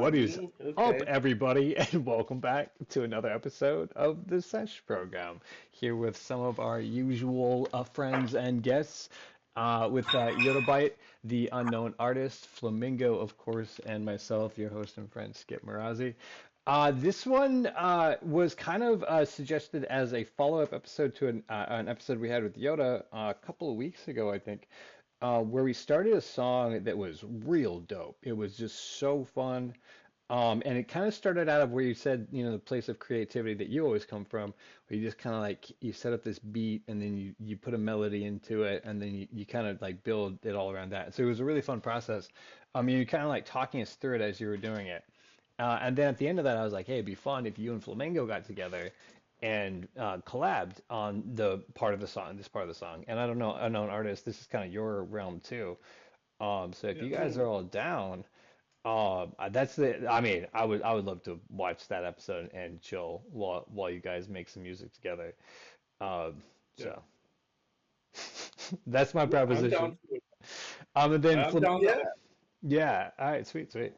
What is Me? up, Okay. everybody, and welcome back to another episode of the Sesh Program. Here with some of our usual friends and guests, with Yottabyte, the unknown artist, Flamingo, of course, and myself, your host and friend, Skip Marazi. This one was kind of suggested as a follow-up episode to an episode we had with Yoda a couple of weeks ago, I think, where we started a song that was real dope. It was just so fun. And it kind of started out of where you said, the place of creativity that you always come from, where you just kind of like you set up this beat and then you put a melody into it and then you kind of like build it all around that. So it was a really fun process. You kind of like talking us through it as you were doing it. And then at the end of that, I was like, hey, it'd be fun if you and Flamingo got together and collabed on the part of the song, this part of the song. And I don't know, unknown artist, this is kind of your realm too. So if Yeah. you guys are all down, I would love to watch that episode and chill while you guys make some music together. Um, Yeah. so that's my Yeah, I'm proposition. down for it. And then I'm down to Yeah, that. yeah, all right, sweet, sweet.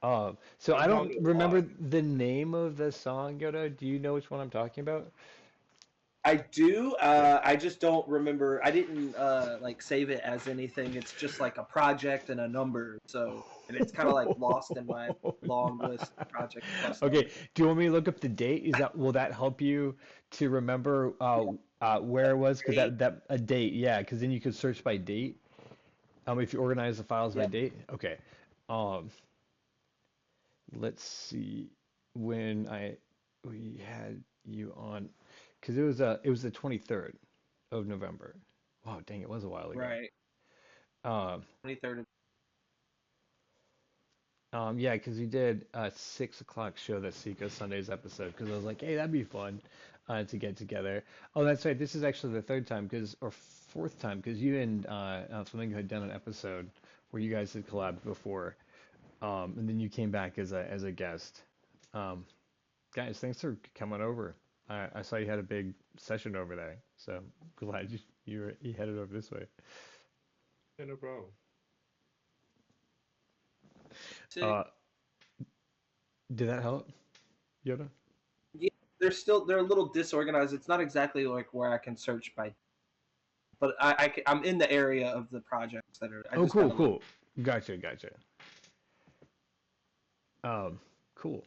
So I I'm down don't to a remember lot. the name of the song, Yoda. Do you know which one I'm talking about? I do. Yeah. I just don't remember. I didn't like save it as anything. It's just like a project and a number. So, and it's kind of like lost in my Oh, long no. list of project stuff. Okay, do you want me to look up the date? Will that help you to remember where it was? Because Date. that a date, yeah. Because then you could search by date. If you organize the files by Yeah. date. Okay. Um, let's see when I we had you on, because it was the 23rd of November. Wow, dang, it was a while ago. Right. Um, 23rd. yeah, because you did a 6 o'clock show that Seiko Sundays episode. Because I was like, hey, that'd be fun to get together. Oh, that's right. This is actually the third time, or fourth time, because you and Flamingo had done an episode where you guys had collabed before, and then you came back as a guest. Um, Guys, thanks for coming over. I saw you had a big session over there, so glad you headed over this way. Yeah, no problem. Sick. Uh, did that help, Yoda? Yeah, they're a little disorganized. It's not exactly like where I can search by, but I'm in the area of the projects that are. I Oh, just cool, gotta look. cool. Gotcha, gotcha. Um, cool.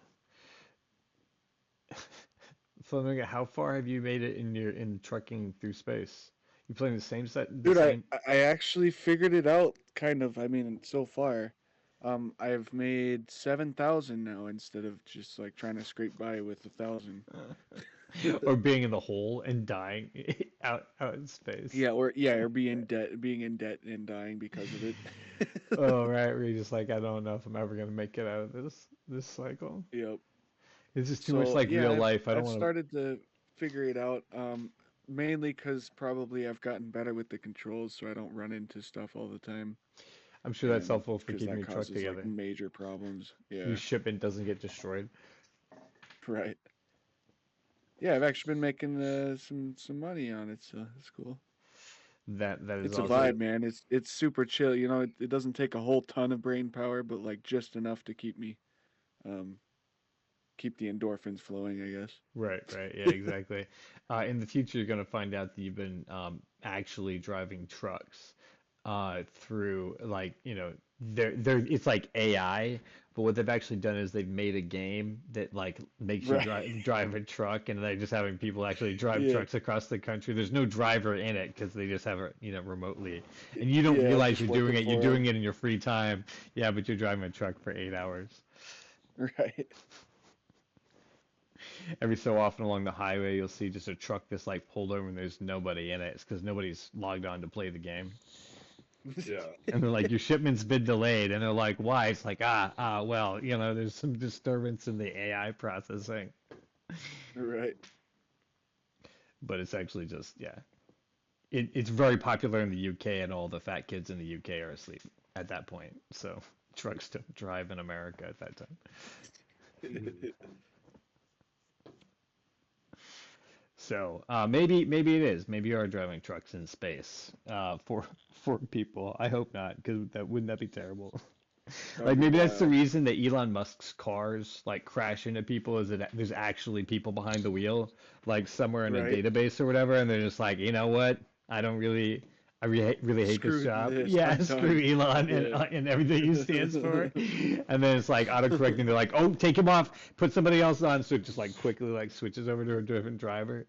Flamingo, how far have you made it in trucking through space? You playing the same set, the Dude, I same? I actually figured it out kind of. I mean, so far, I've made 7,000 now instead of just like trying to scrape by with 1,000. Or being in the hole and dying out in space? Or being in debt and dying because of it. Oh, right, where you're just like, I don't know if I'm ever gonna make it out of this cycle. Yep. It's just too much So like yeah, real I've life. I don't I've want to. started to figure it out. Mainly because probably I've gotten better with the controls, so I don't run into stuff all the time, I'm sure that's and helpful for because keeping that your truck causes like together. major problems. Your Yeah. shipment doesn't get destroyed. Right. Yeah, I've actually been making some money on it, so it's cool. That is It's a awesome. vibe, man. It's super chill. It doesn't take a whole ton of brain power, but like just enough to um keep the endorphins flowing, I guess. Right, right. Yeah, exactly. In the future, you're gonna find out that you've been actually driving trucks through like they're it's like AI, but what they've actually done is they've made a game that like makes you Right. drive a truck, and they're just having people actually drive Yeah. trucks across the country. There's no driver in it because they just have it remotely, and you don't Yeah, realize just you're doing working it. You're for doing them. it in your free time. Yeah, but you're driving a truck for 8 hours. Right. Every so often along the highway, you'll see just a truck that's like pulled over and there's nobody in it. It's because nobody's logged on to play the game. Yeah. And they're like, your shipment's been delayed. And they're like, why? It's like, well, there's some disturbance in the AI processing. Right. But it's actually just, yeah. It's very popular in the UK, and all the fat kids in the UK are asleep at that point. So trucks don't drive in America at that time. So maybe it is. Maybe you are driving trucks in space for people. I hope not, because that wouldn't that be terrible? That Like would be maybe that's the wild. reason that Elon Musk's cars like crash into people is that there's actually people behind the wheel, like somewhere in a Right. database or whatever, and they're just like, you know what? I don't really, really hate this Screw job. this. Yeah, I'm screw done. Elon Yeah. and everything he stands for. And then it's like autocorrecting. They're like, oh, take him off, put somebody else on, so it just like quickly like switches over to a different driver.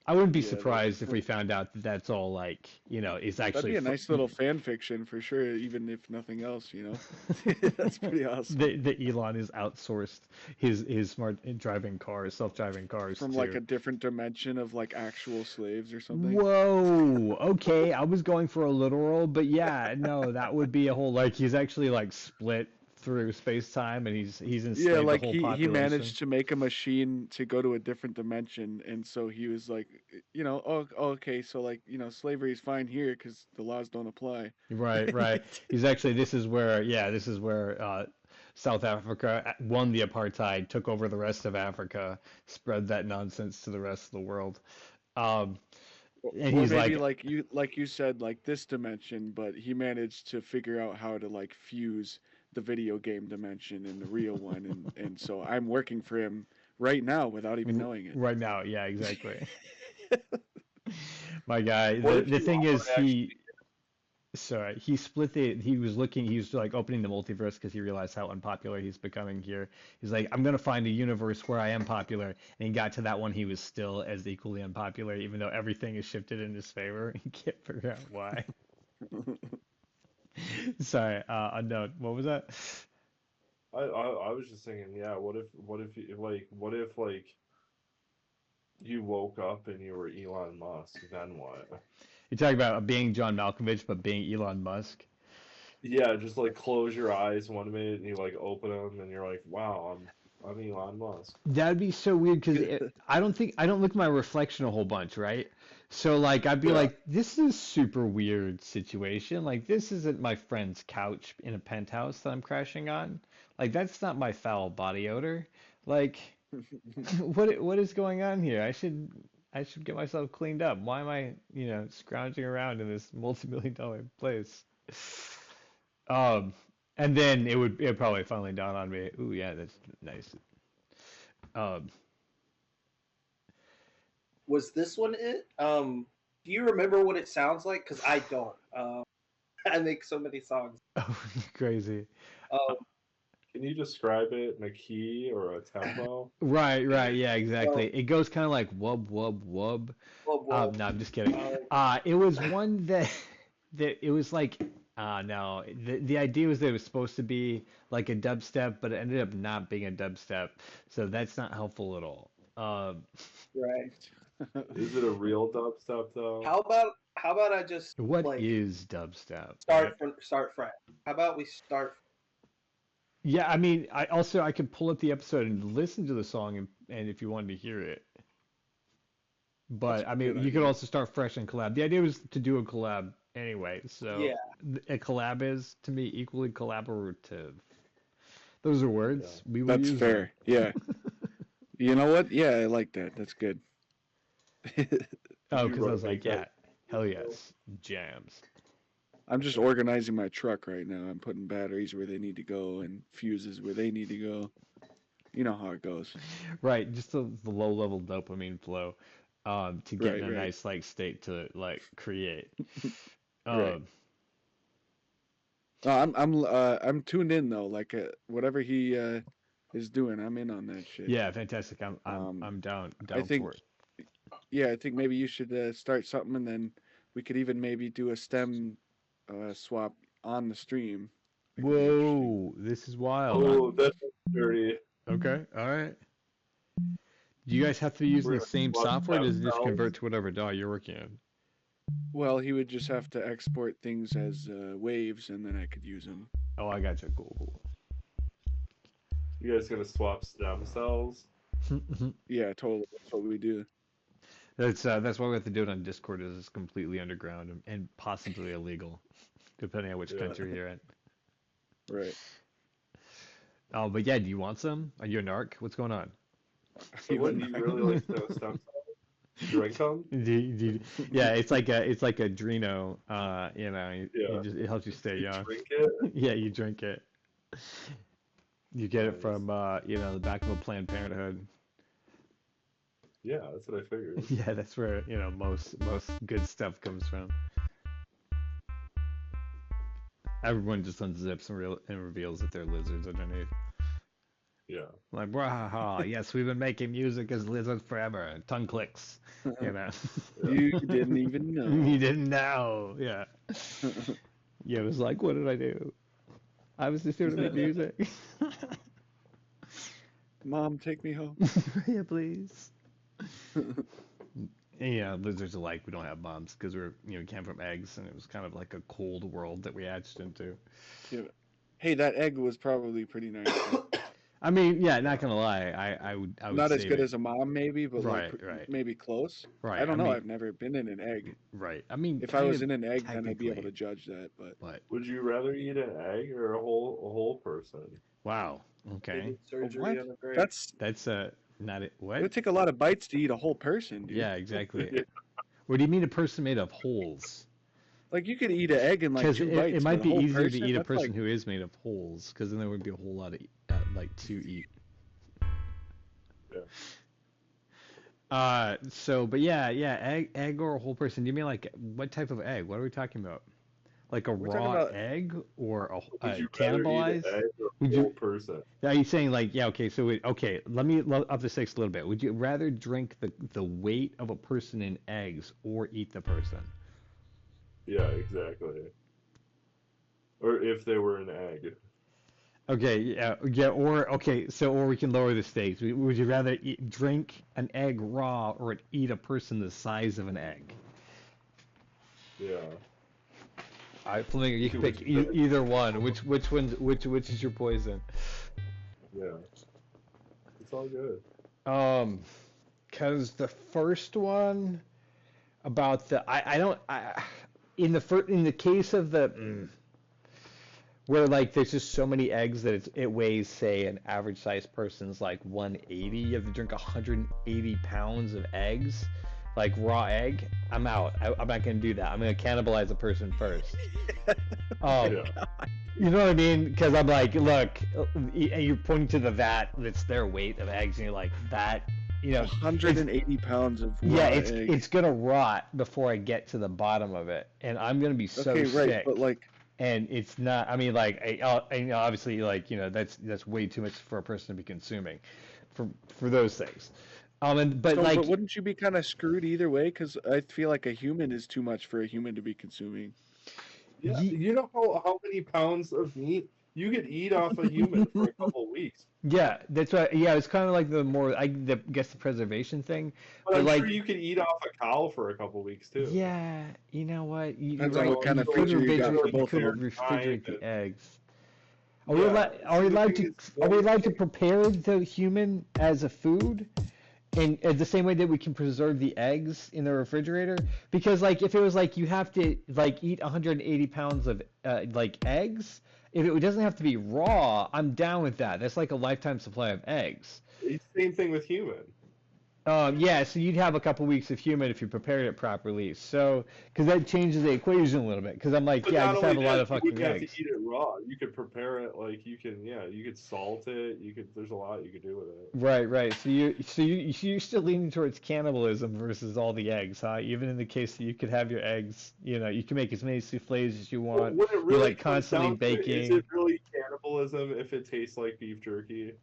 I wouldn't be Yeah, that surprised if we found out that that's all like, it's that'd actually be a nice little fan fiction for sure, even if nothing else. That's pretty awesome. that Elon has outsourced his smart driving cars, self-driving cars From like to. a different dimension of like actual slaves or something. Whoa, okay, I was going for a literal, but yeah, no, that would be a whole like he's actually like split through space-time and he's Yeah, enslaved the like whole he population. managed to make a machine to go to a different dimension, and so he was like, oh, okay, so like, slavery is fine here because the laws don't apply. Right, right. He's actually this is where South Africa won the apartheid, took over the rest of Africa, spread that nonsense to the rest of the world. Um, and Or he's maybe like, like you said, like this dimension, but he managed to figure out how to like fuse the video game dimension and the real one, and so I'm working for him right now without even knowing it. right now, yeah, exactly. My guy. What The if the you thing is actually? he split he was like opening the multiverse because he realized how unpopular he's becoming here. He's like, I'm gonna find a universe where I am popular, and he got to that one. He was still as equally unpopular, even though everything is shifted in his favor. He can't figure out why. Sorry, unknown. What was that? I was just thinking, yeah. What if like you woke up and you were Elon Musk? Then what? You're talking about being John Malkovich, but being Elon Musk. Yeah, just like close your eyes 1 minute and you like open them and you're like, wow, I'm Elon Musk. That'd be so weird because I don't look at my reflection a whole bunch, right? So like I'd be Yeah. like, this is a super weird situation. Like this isn't my friend's couch in a penthouse that I'm crashing on. Like that's not my foul body odor. Like what is going on here? I should get myself cleaned up. Why am I, scrounging around in this multi-million-dollar place? Um, and then it probably finally dawn on me. Ooh, yeah, that's nice. Um, Was this one it? Do you remember what it sounds like? Because I don't. I make so many songs. oh, crazy. Um, Can you describe it in a key or a tempo? Right, yeah, exactly. well, It goes kind of like wub wub wub. well, No, I'm just kidding. uh, It was one that it was like no, the idea was that it was supposed to be like a dubstep, but it ended up not being a dubstep, so that's not helpful at all. right. Is it a real dubstep though? How about I just What like is dubstep? start fresh? How about we start? Yeah, I mean, I could pull up the episode and listen to the song and if you wanted to hear it. That's But I a mean, good you could idea. also start fresh and collab. The idea was to do a collab anyway, so Yeah, a collab is to me equally collaborative. Those are Yeah. words we will That's use them. fair. Yeah. You know what? Yeah, I like that. That's good. Oh, You because I wrote was like, make yeah, that hell video. yes, jams. I'm just organizing my truck right now. I'm putting batteries where they need to go and fuses where they need to go. You know how it goes. Right, just the low level dopamine flow, to get in Right, a right, nice like state to like create. right. Um, No, I'm tuned in though. Like whatever he is doing, I'm in on that shit. yeah, fantastic. Um, I'm I down think for it. yeah, I think maybe you should start something, and then we could even maybe do a stem swap on the stream. That could be interesting. Whoa, this is wild. Oh, that's dirty. Okay, all right. Do you guys have to be using We're the gonna same swap software? Or stem does it just cells. convert to whatever DAW you're working on? Well, he would just have to export things as waves, and then I could use them. Oh, I got you. Cool, You guys gonna swap stem cells? cool. Yeah, totally. That's what we do. That's why we have to do it on Discord. Is it's completely underground and possibly illegal, depending on which Yeah. country you're in. Right. Oh, but yeah, do you want some? Are you a narc? What's going on? So what, do you really like the stem cells? Drink them? Yeah, it's like a Drino. You Yeah. it helps you stay You young. drink it? Yeah, you drink it. You get it Nice. from the back of a Planned Parenthood. Yeah, that's what I figured. Yeah, that's where most good stuff comes from. Everyone just unzips and reveals that they're lizards underneath. Yeah. Like, wahaha, yes, we've been making music as lizards forever. Tongue clicks, you know. You didn't even know. You didn't know, yeah. Yeah, it was like, what did I do? I was just here to make music. Mom, take me home. Yeah, please. Yeah, lizards are like, we don't have moms because we came from eggs, and it was kind of like a cold world that we hatched into. Yeah. Hey, that egg was probably pretty nice. I mean, yeah, not gonna lie, I would Not as save good it. as a mom, maybe, but Right, like right. maybe close. Right. I don't know. mean, I've never been in an egg. right. I mean, If I kind was of in an egg, then I'd be able to technically, judge that. But Would you rather eat an egg or a whole person? wow. They Okay. did surgery what? on a grape. That's not it. it What? would take a lot of bites to eat a whole person, dude. Yeah, exactly. Yeah. What do you mean a person made of holes? Like you could eat an egg in like Because 2 it bites. might but be a whole easier to person, eat a that's person like, who is made of holes, because then there would be a whole lot of to eat. Yeah. But yeah, egg or a whole person. Do you mean like what type of egg? What are we talking about? Like a We're talking raw about- egg or Would you rather eat an cannibalized? egg or a Would you- whole person? Are you saying like, yeah, okay, so let me up the stakes a little bit. Would you rather drink the weight of a person in eggs or eat the person? Yeah, exactly. Or if they were an egg. Okay, yeah, or we can lower the stakes. Would you rather drink an egg raw or eat a person the size of an egg? Yeah. All right, Flamingo, you can Would pick you rather- either one. Which which is your poison? Yeah. It's all good. Because the first one about in the case of where like there's just so many eggs that it weighs, say, an average sized person's like 180. You have to drink 180 pounds of eggs, like raw egg. I'm out. I'm not gonna do that. I'm gonna cannibalize a person first. Yeah. You know what I mean? Because I'm like, look, and you're pointing to the vat that's their weight of eggs, and you're like, that, 180 pounds of raw yeah, egg. it's gonna rot before I get to the bottom of it, and I'm gonna be so okay, right, sick. but like, And it's not. I mean, like, obviously, like, that's way too much for a person to be consuming, for those things. But but wouldn't you be kind of screwed either way? Because I feel like a human is too much for a human to be consuming. Yeah. You know how many pounds of meat you could eat off a human for a couple weeks? yeah, that's right. Yeah, it's kind of like I guess the preservation thing. But I'm like, sure you could eat off a cow for a couple weeks too. yeah, you know what? Depends You're on right. what kind of You could freezer you got for refrigerate- both you could there. refrigerate the Kind eggs. Yeah. Are we See, the allowed thing to is, are we allowed to prepare the human as a food? In the same way that we can preserve the eggs in the refrigerator, because like if it was like you have to like eat 180 pounds of like eggs, if it doesn't have to be raw, I'm down with that. That's like a lifetime supply of eggs. Same thing with human. Yeah, so you'd have a couple weeks of human if you prepared it properly. So, because that changes the equation a little bit. Because I'm like, But yeah, I not just have a only lot that, of you fucking wouldn't have eggs. to eat it raw. You could prepare it like you could salt it. There's a lot you could do with it. Right. So you're still leaning towards cannibalism versus all the eggs, huh? Even in the case that you could have your eggs, you can make as many souffles as you want. When it You're really like comes constantly down to it, baking. is it really cannibalism if it tastes like beef jerky?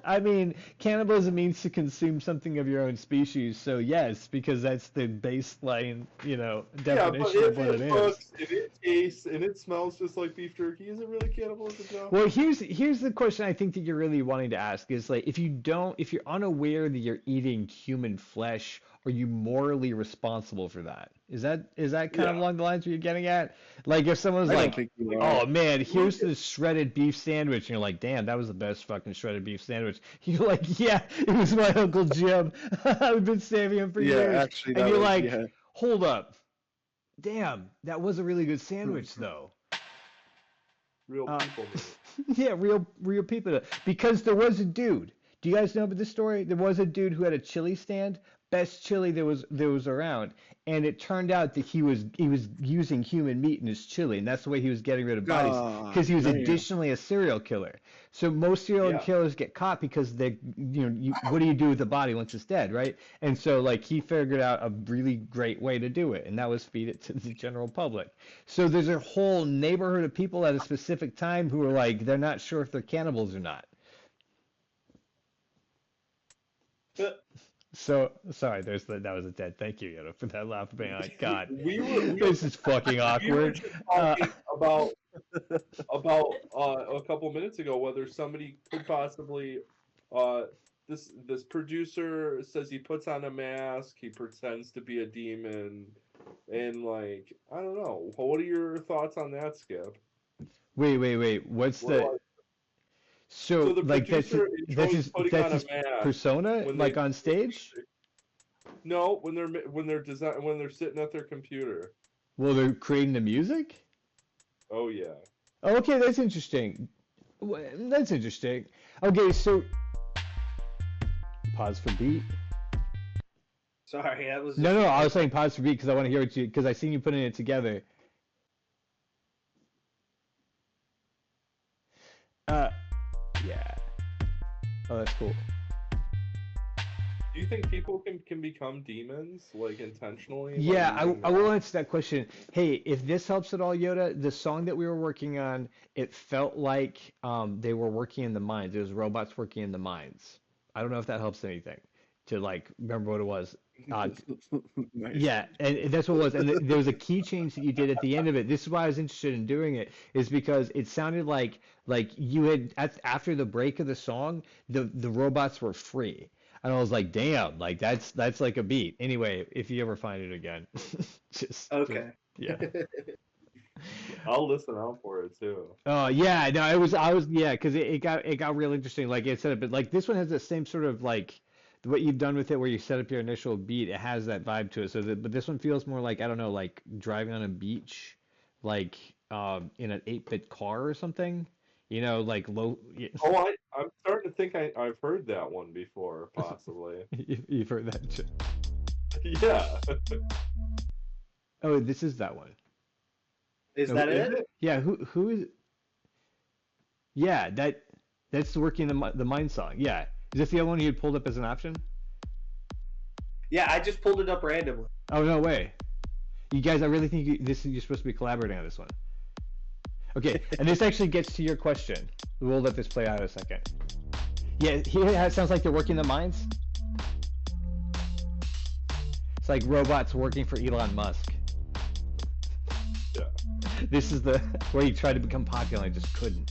I mean, cannibalism means to consume something of your own species. So yes, because that's the baseline, Yeah, but definition if of what it is. looks, and it tastes, and it smells just like beef jerky, is it really cannibalism, Joe? Well, here's the question I think that you're really wanting to ask is like if you're unaware that you're eating human flesh, are you morally responsible for that? Is that kind of Yeah. along the lines where you're getting at? Like if someone's I don't like, think you are. oh man, here's this shredded beef sandwich, and you're like, damn, that was the best fucking shredded beef sandwich. You're like, yeah, it was my Uncle Jim. I've been saving him for Yeah, years. actually, And that you're was- like, yeah. hold up, damn, that was a really good sandwich though. Real people, man. Yeah, real people. Because there was a dude. Do you guys know about this story? There was a dude who had a chili stand best chili there was around, and it turned out that he was using human meat in his chili, and that's the way he was getting rid of bodies Ah, because he was damn. additionally a serial killer. So most serial Yeah. killers get caught because what do you do with the body once it's dead, right? And so like he figured out a really great way to do it, and that was feed it to the general public. So there's a whole neighborhood of people at a specific time who are like they're not sure if they're cannibals or not. So sorry, that was a dead. Thank you, Yoda, for that laugh. Being like, God, this is fucking We were awkward. just Uh, talking about a couple minutes ago whether somebody could possibly uh this producer says he puts on a mask, he pretends to be a demon, and like I don't know. What are your thoughts on that, Skip? wait. What's What the are- so so the like producer that's enjoys his putting that's on a his mask persona when like they on stage? no when they're sitting at their computer. Well, they're creating the music. Oh yeah. Oh, okay, that's interesting. That's interesting. Okay, so pause for beat. Sorry, that was No, just I was saying pause for beat because I want to hear what you because I seen you putting it together. Uh, yeah. Oh, that's cool. Do you think people can become demons like intentionally? By Yeah, using I will masks? answer that question. Hey, if this helps at all, Yoda, the song that we were working on, it felt like they were working in the mines. It was robots working in the mines. I don't know if that helps anything to like remember what it was. Uh, Nice. yeah, and that's what it was. And there was a key change that you did at the end of it. This is why I was interested in doing it, is because it sounded like you had after the break of the song, the robots were free. And I was like, damn, like that's like a beat. Anyway, if you ever find it again, just okay. yeah. I'll listen out for it too. Oh yeah, no, I was yeah, because it got real interesting. Like it set up, but like this one has the same sort of like what you've done with it, where you set up your initial beat. It has that vibe to it. But this one feels more like I don't know, like driving on a beach, like in an 8-bit car or something. Like low. Oh, I'm starting to think I've heard that one before, possibly. You've heard that. Yeah. Oh, this is that one. Is No, that Is it? it? Yeah, who is? Yeah, that's working the mine song. Yeah, is this the other one you had pulled up as an option? Yeah, I just pulled it up randomly. Oh no way. You guys, I really think you're supposed to be collaborating on this one. Okay, and this actually gets to your question. We'll let this play out a second. Yeah, here it sounds like they're working the mines. It's like robots working for Elon Musk. Yeah. This is the where he tried to become popular and just couldn't.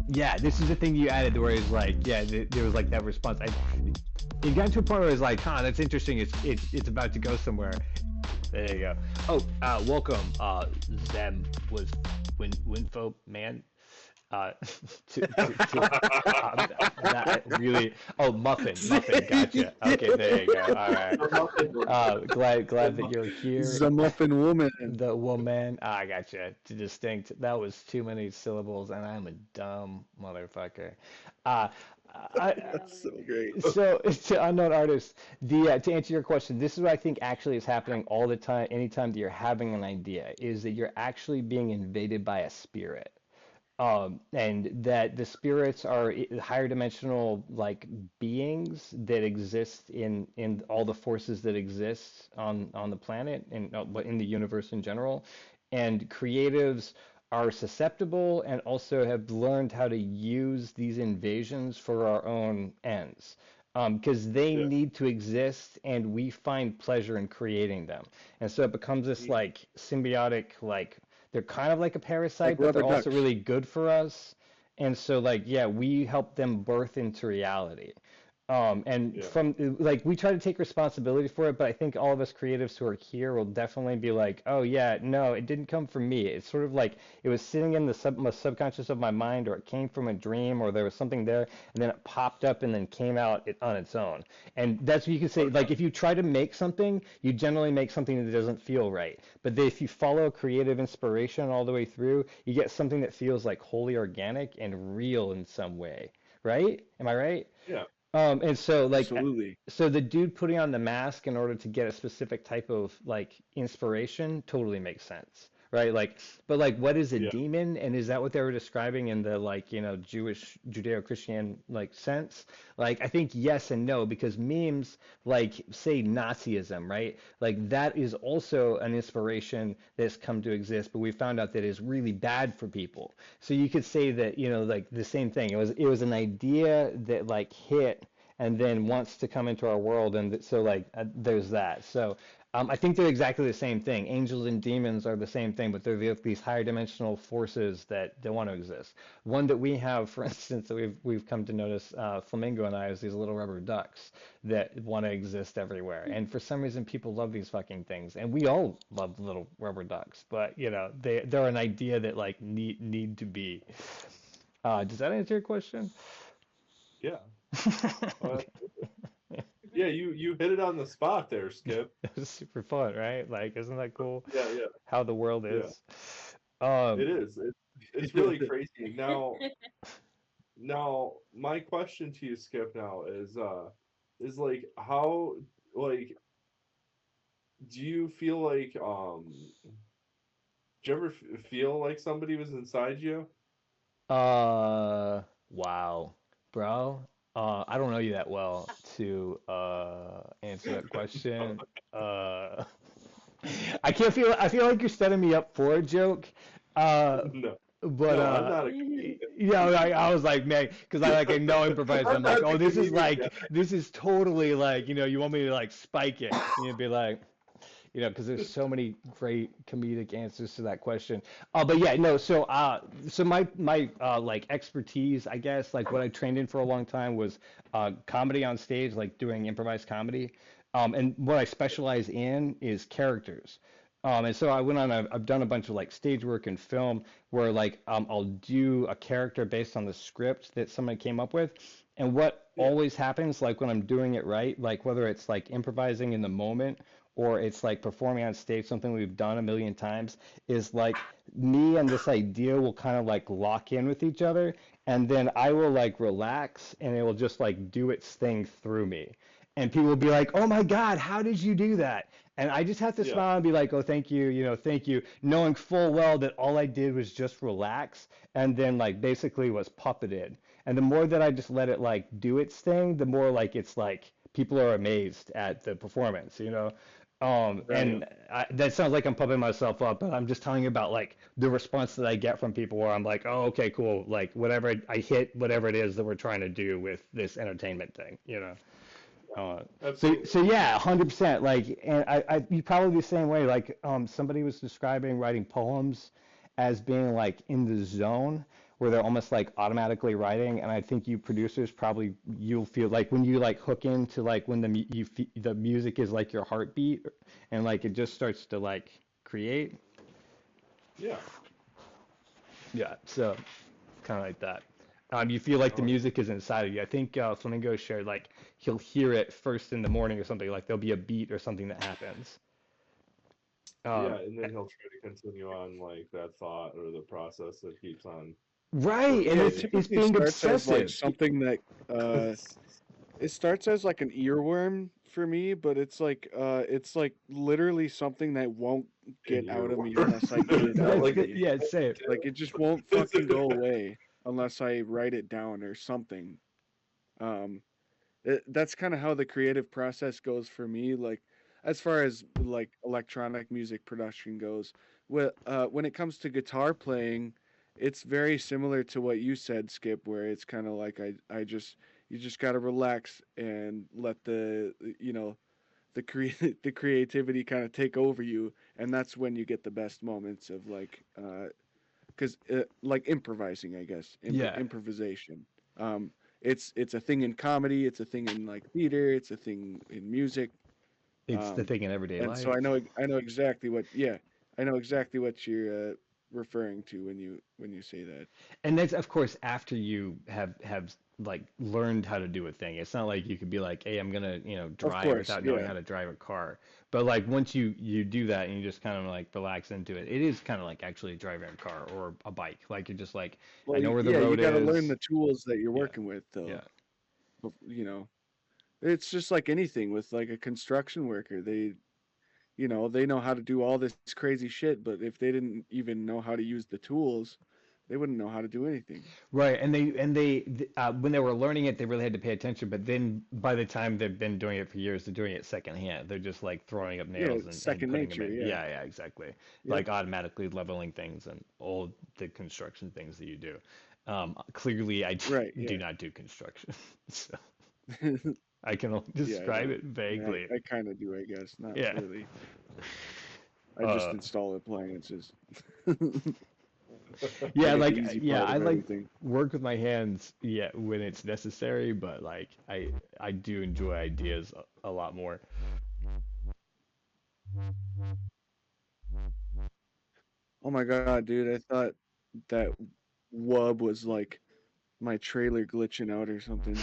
Yeah, this is the thing you added where it's like, yeah, there was like that response. It got to a point where it's like, huh, that's interesting. It's about to go somewhere. There you go. Oh, welcome. Zem was Winfo man. That really. Oh, muffin. Gotcha. Okay, there you go. All right. Glad that you're here. The muffin woman. The woman. I gotcha. Distinct. That was too many syllables, and I'm a dumb motherfucker. Uh, That's so great. so to unknown artists, to answer your question, this is what I think actually is happening all the time. Anytime that you're having an idea, is that you're actually being invaded by a spirit. And that the spirits are higher dimensional like beings that exist in all the forces that exist on the planet and in the universe in general, and creatives are susceptible and also have learned how to use these invasions for our own ends. Because they Yeah. need to exist and we find pleasure in creating them. And so it becomes this like symbiotic, like they're kind of like a parasite, Like but they're rubber also ducks. really good for us. And so like, yeah, we help them birth into reality. And Yeah. from like we try to take responsibility for it, but I think all of us creatives who are here will definitely be like, oh yeah, no, it didn't come from me. It's sort of like it was sitting in the my subconscious of my mind, or it came from a dream, or there was something there, and then it popped up and then came out on its own. And that's what you can say. Like if you try to make something, you generally make something that doesn't feel right. But if you follow creative inspiration all the way through, you get something that feels like wholly organic and real in some way. right? Am I right? Yeah. And so like Absolutely. so the dude putting on the mask in order to get a specific type of like inspiration totally makes sense, right? Like, but like, what is a Yeah. demon? And is that what they were describing in the like, Jewish Judeo-Christian like sense? Like, I think yes and no, because memes like say Nazism, right? Like that is also an inspiration that's come to exist, but we found out that is really bad for people. So you could say that, like the same thing. It was an idea that like hit and then wants to come into our world, and so like there's that. So I think they're exactly the same thing. Angels and demons are the same thing, but they're these higher dimensional forces that want to exist. One that we have, for instance, that we've come to notice, Flamingo and I, is these little rubber ducks that want to exist everywhere. And for some reason, people love these fucking things, and we all love little rubber ducks. But they're an idea that like need to be. Does that answer your question? Yeah. Uh, Okay. yeah, you hit it on the spot there, Skip. It was super fun, right? Like, isn't that cool? Yeah, yeah, How the world yeah. is. Um, It is. It's really crazy. Now my question to you, Skip, now is like how like do you feel like do you ever feel like somebody was inside you? wow, bro. I don't know you that well to answer that question. Uh, I feel like you're setting me up for a joke. Uh, No. but No, I'm not a yeah, I was like, man, because I know improviser. I'm I'm like, not oh, the comedian guy. this is totally like, you want me to like spike it. And you'd be like, because there's so many great comedic answers to that question. But yeah, no. So my like expertise, I guess, like what I trained in for a long time was comedy on stage, like doing improvised comedy. And what I specialize in is characters. And so I went on. I've done a bunch of like stage work and film where like I'll do a character based on the script that somebody came up with. And what Yeah, always happens, like when I'm doing it right, like whether it's like improvising in the moment or it's like performing on stage, something we've done a million times, is like me and this idea will kind of like lock in with each other, and then I will like relax and it will just like do its thing through me. And people will be like, "Oh my God, how did you do that?" And I just have to yeah, smile and be like, "Oh, thank you, thank you," knowing full well that all I did was just relax and then like basically was puppeted. And the more that I just let it like do its thing, the more like it's like people are amazed at the performance, yeah. And that sounds like I'm pumping myself up, but I'm just telling you about like the response that I get from people where I'm like, oh, okay, cool. Like whatever I hit, whatever it is that we're trying to do with this entertainment thing. So Absolutely. yeah, 100%. Like, and you probably the same way. Like, somebody was describing writing poems as being like in the zone where they're almost like automatically writing. And I think you producers probably you'll feel like when you like hook into like when the music is like your heartbeat and like it just starts to like create. Yeah. Yeah. So kind of like that. You feel like the Oh, music is inside of you. I think Flamingo shared like he'll hear it first in the morning or something. Like there'll be a beat or something that happens. yeah, Um, and then he'll try to continue on like that thought or the process that keeps on right, and Yeah, it proceeding. it's typically being starts as like obsessive. something that it starts as like an earworm for me, but it's like literally something that won't An get out of me earworm. unless I get it Yeah, out of like me. Yeah, say it. Like it just won't fucking go away unless I write it down or something. Um, that's kind of how the creative process goes for me. Like as far as like electronic music production goes, when it comes to guitar playing, it's very similar to what you said, Skip, where it's kind of like I just you just gotta relax and let the creativity kind of take over you, and that's when you get the best moments of like because like improvising, I guess, Yeah, improvisation. Um, it's a thing in comedy, it's a thing in like theater, it's a thing in music. it's the Um, thing in everyday and so life. I know exactly what I know exactly what you're referring to when you say that. And that's of course after you have like learned how to do a thing. It's not like you could be like, hey, I'm gonna, Of drive course, without knowing yeah. how to drive a car. But like once you do that and you just kind of like relax into it, it is kind of like actually driving a car or a bike. Like you're just like, I Well, know where the yeah, you road got to learn is. the tools that you're Yeah, working with, yeah, though. You know, it's just like anything with like a construction worker. They know how to do all this crazy shit, but if they didn't even know how to use the tools, they wouldn't know how to do anything. right. And they when they were learning it, they really had to pay attention. But then by the time they've been doing it for years, they're doing it secondhand. They're just like throwing up Yeah, nails it's and second putting them nature. in. Yeah. Yeah, yeah, exactly. Yep. Like automatically leveling things and all the construction things that you do. Clearly, I Right. do Yeah. not do construction, so I can only Yeah, I describe don't. it I mean, vaguely. I kind of do, I guess. Not Yeah. really. I just Uh, install appliances. I yeah, get the like easy yeah, part I of like everything. work with my hands, yeah, when it's necessary, but like I do enjoy ideas a lot more. Oh my God, dude! I thought that wub was like my trailer glitching out or something.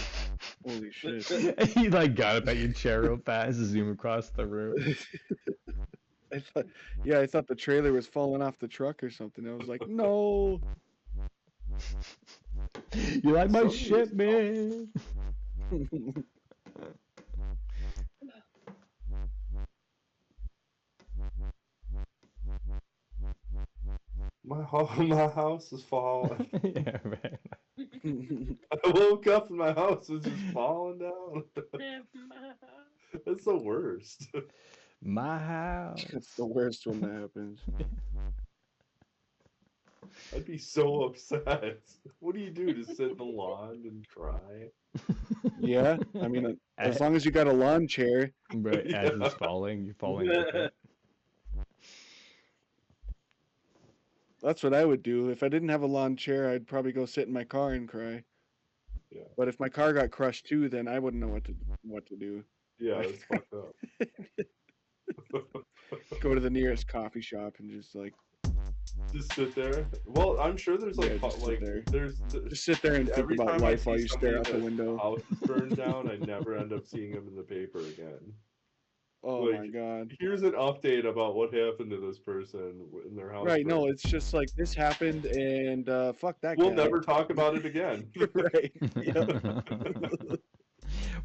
Holy shit! You like got up at your chair real fast, zoom across the room. I thought, yeah, I thought the trailer was falling off the truck or something. I was like, no. You like my Somebody is shit, man? my house is falling. Yeah, man. I woke up and my house was just falling down. It's the worst. My It's the house. worst when that happens. I'd be so upset. What do you do? Just sit in the lawn and cry? Yeah, I mean, as As, long as you got a lawn chair. right, as Yeah. it's falling, you're falling with it. That's what I would do. If I didn't have a lawn chair, I'd probably go sit in my car and cry. Yeah. But if my car got crushed too, then I wouldn't know what to do. Yeah, Like, it's fucked up. go to the nearest coffee shop and just like, Just sit there. Well, I'm sure there's yeah, like just sit there. there's Just sit there and think every about time I life while see you somebody stare out the that window. house is burned down, I never end up seeing them in the paper again. Oh my Like, God. here's an update about what happened to this person in their house Right, no, burned. it's just like this happened and fuck that We'll guy. never talk about it again. Right. Yep.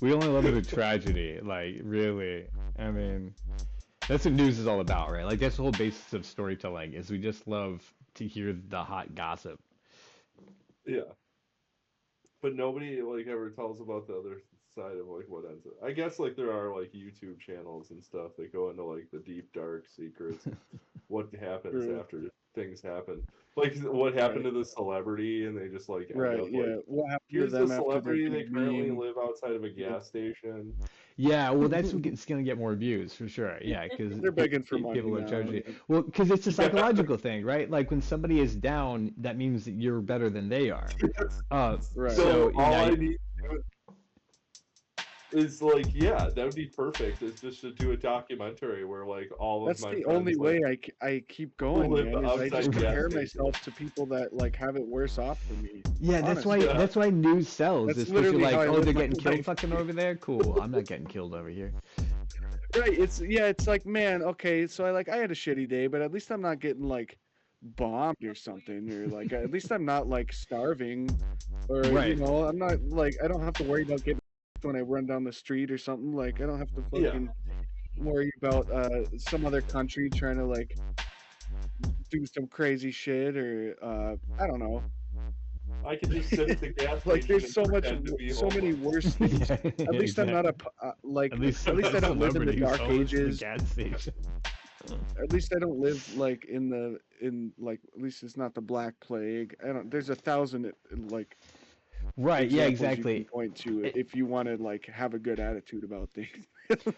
We only love the tragedy, like really. I mean, that's what news is all about, right? Like that's the whole basis of storytelling is we just love to hear the hot gossip. Yeah. But nobody like ever tells about the other side of like what ends up. I guess like there are like YouTube channels and stuff that go into like the deep dark secrets of what happens True. after things happen. Like what happened Right. to the celebrity and they just like end Right, up yeah. like What happened to here's the them after their celebrity, they big currently meme? live outside of a gas station. Yeah, well, that's what it's gonna get more views for sure. Yeah, because They're begging for money people are now. charging. Well, because it's a psychological thing, right? Like when somebody is down, that means that you're better than they are. Right. So all yeah, I need to do is like, yeah, that would be perfect. Is just to do a documentary where like all That's of my the friends only like, way I keep going, live man, is I outside just gas compare stations. myself to people that like have it worse off than me. yeah, that's why Honestly. that's why news sells. That's Is because you're literally like, how I oh, live they're my getting killed life. fucking over there. Cool, I'm not getting killed over here. Right. It's like, man, okay, so I had a shitty day, but at least I'm not getting like bombed or something, or like at least I'm not like starving, or Right. I'm not like I don't have to worry about getting when I run down the street or something. Like I don't have to Yeah. fucking worry about some other country trying to like do some crazy shit, or I don't know. I can just sit at the gas Like station there's so and much, pretend to be so many homeless. worse things. Yeah, At least I'm not a like. At least I don't live in the dark ages. Gas station. At least I don't live like in like at least it's not the Black Plague. I don't. There's 1,000 like Right. Yeah. examples you Exactly. can point to if you want to like have a good attitude about things.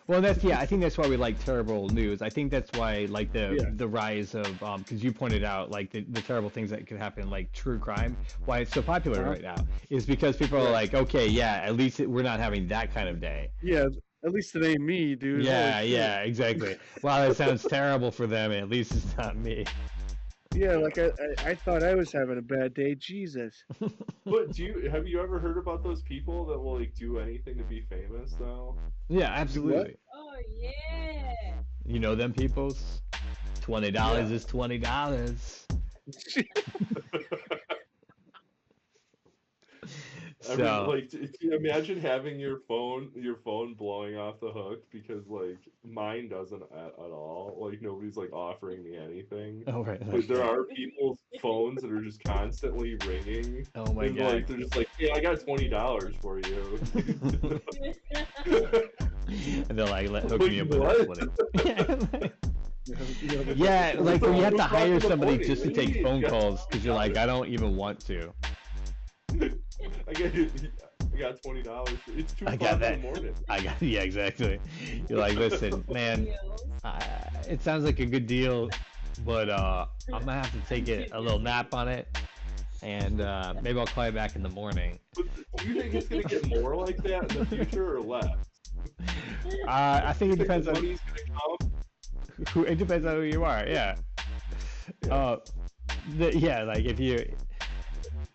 Well, I think that's why we like terrible news. I think that's why like Yeah. the rise of because you pointed out like the terrible things that could happen, like true crime, why it's so popular Uh-huh. right now is because people are Right. like, okay, yeah, at least we're not having that kind of day. Yeah, at least it ain't me, dude. Yeah, Holy shit. yeah, exactly. Wow, that sounds terrible for them. At least it's not me. Yeah, like I thought I was having a bad day. Jesus. But have you ever heard about those people that will like do anything to be famous though? Yeah, Do what? absolutely. Oh yeah. You know them peoples? $20 Yeah. is $20. I mean, So, like, do you imagine having your phone blowing off the hook because like mine doesn't at all. Like nobody's like offering me anything. oh right, But there okay. are people's phones that are just constantly ringing, Oh my and God. like they're just like, "Hey, I got $20 for you." And they're like, hook Like, me up with what? that 20. You know, Yeah, like when you have to Who's hire talking to somebody money? just to What do you take mean? phone You got calls because you're like, $20. I don't even want to. I got $20. It's I 2 got o'clock in that. the morning. Yeah, exactly. You're like, listen, man, it sounds like a good deal, but I'm gonna have to take a little nap on it, and maybe I'll call you back in the morning. But do you think it's gonna get more like that in the future or less? I think it You think depends the on money's gonna come? who. It depends on who you are. Yeah. Yeah. Yeah, like if you.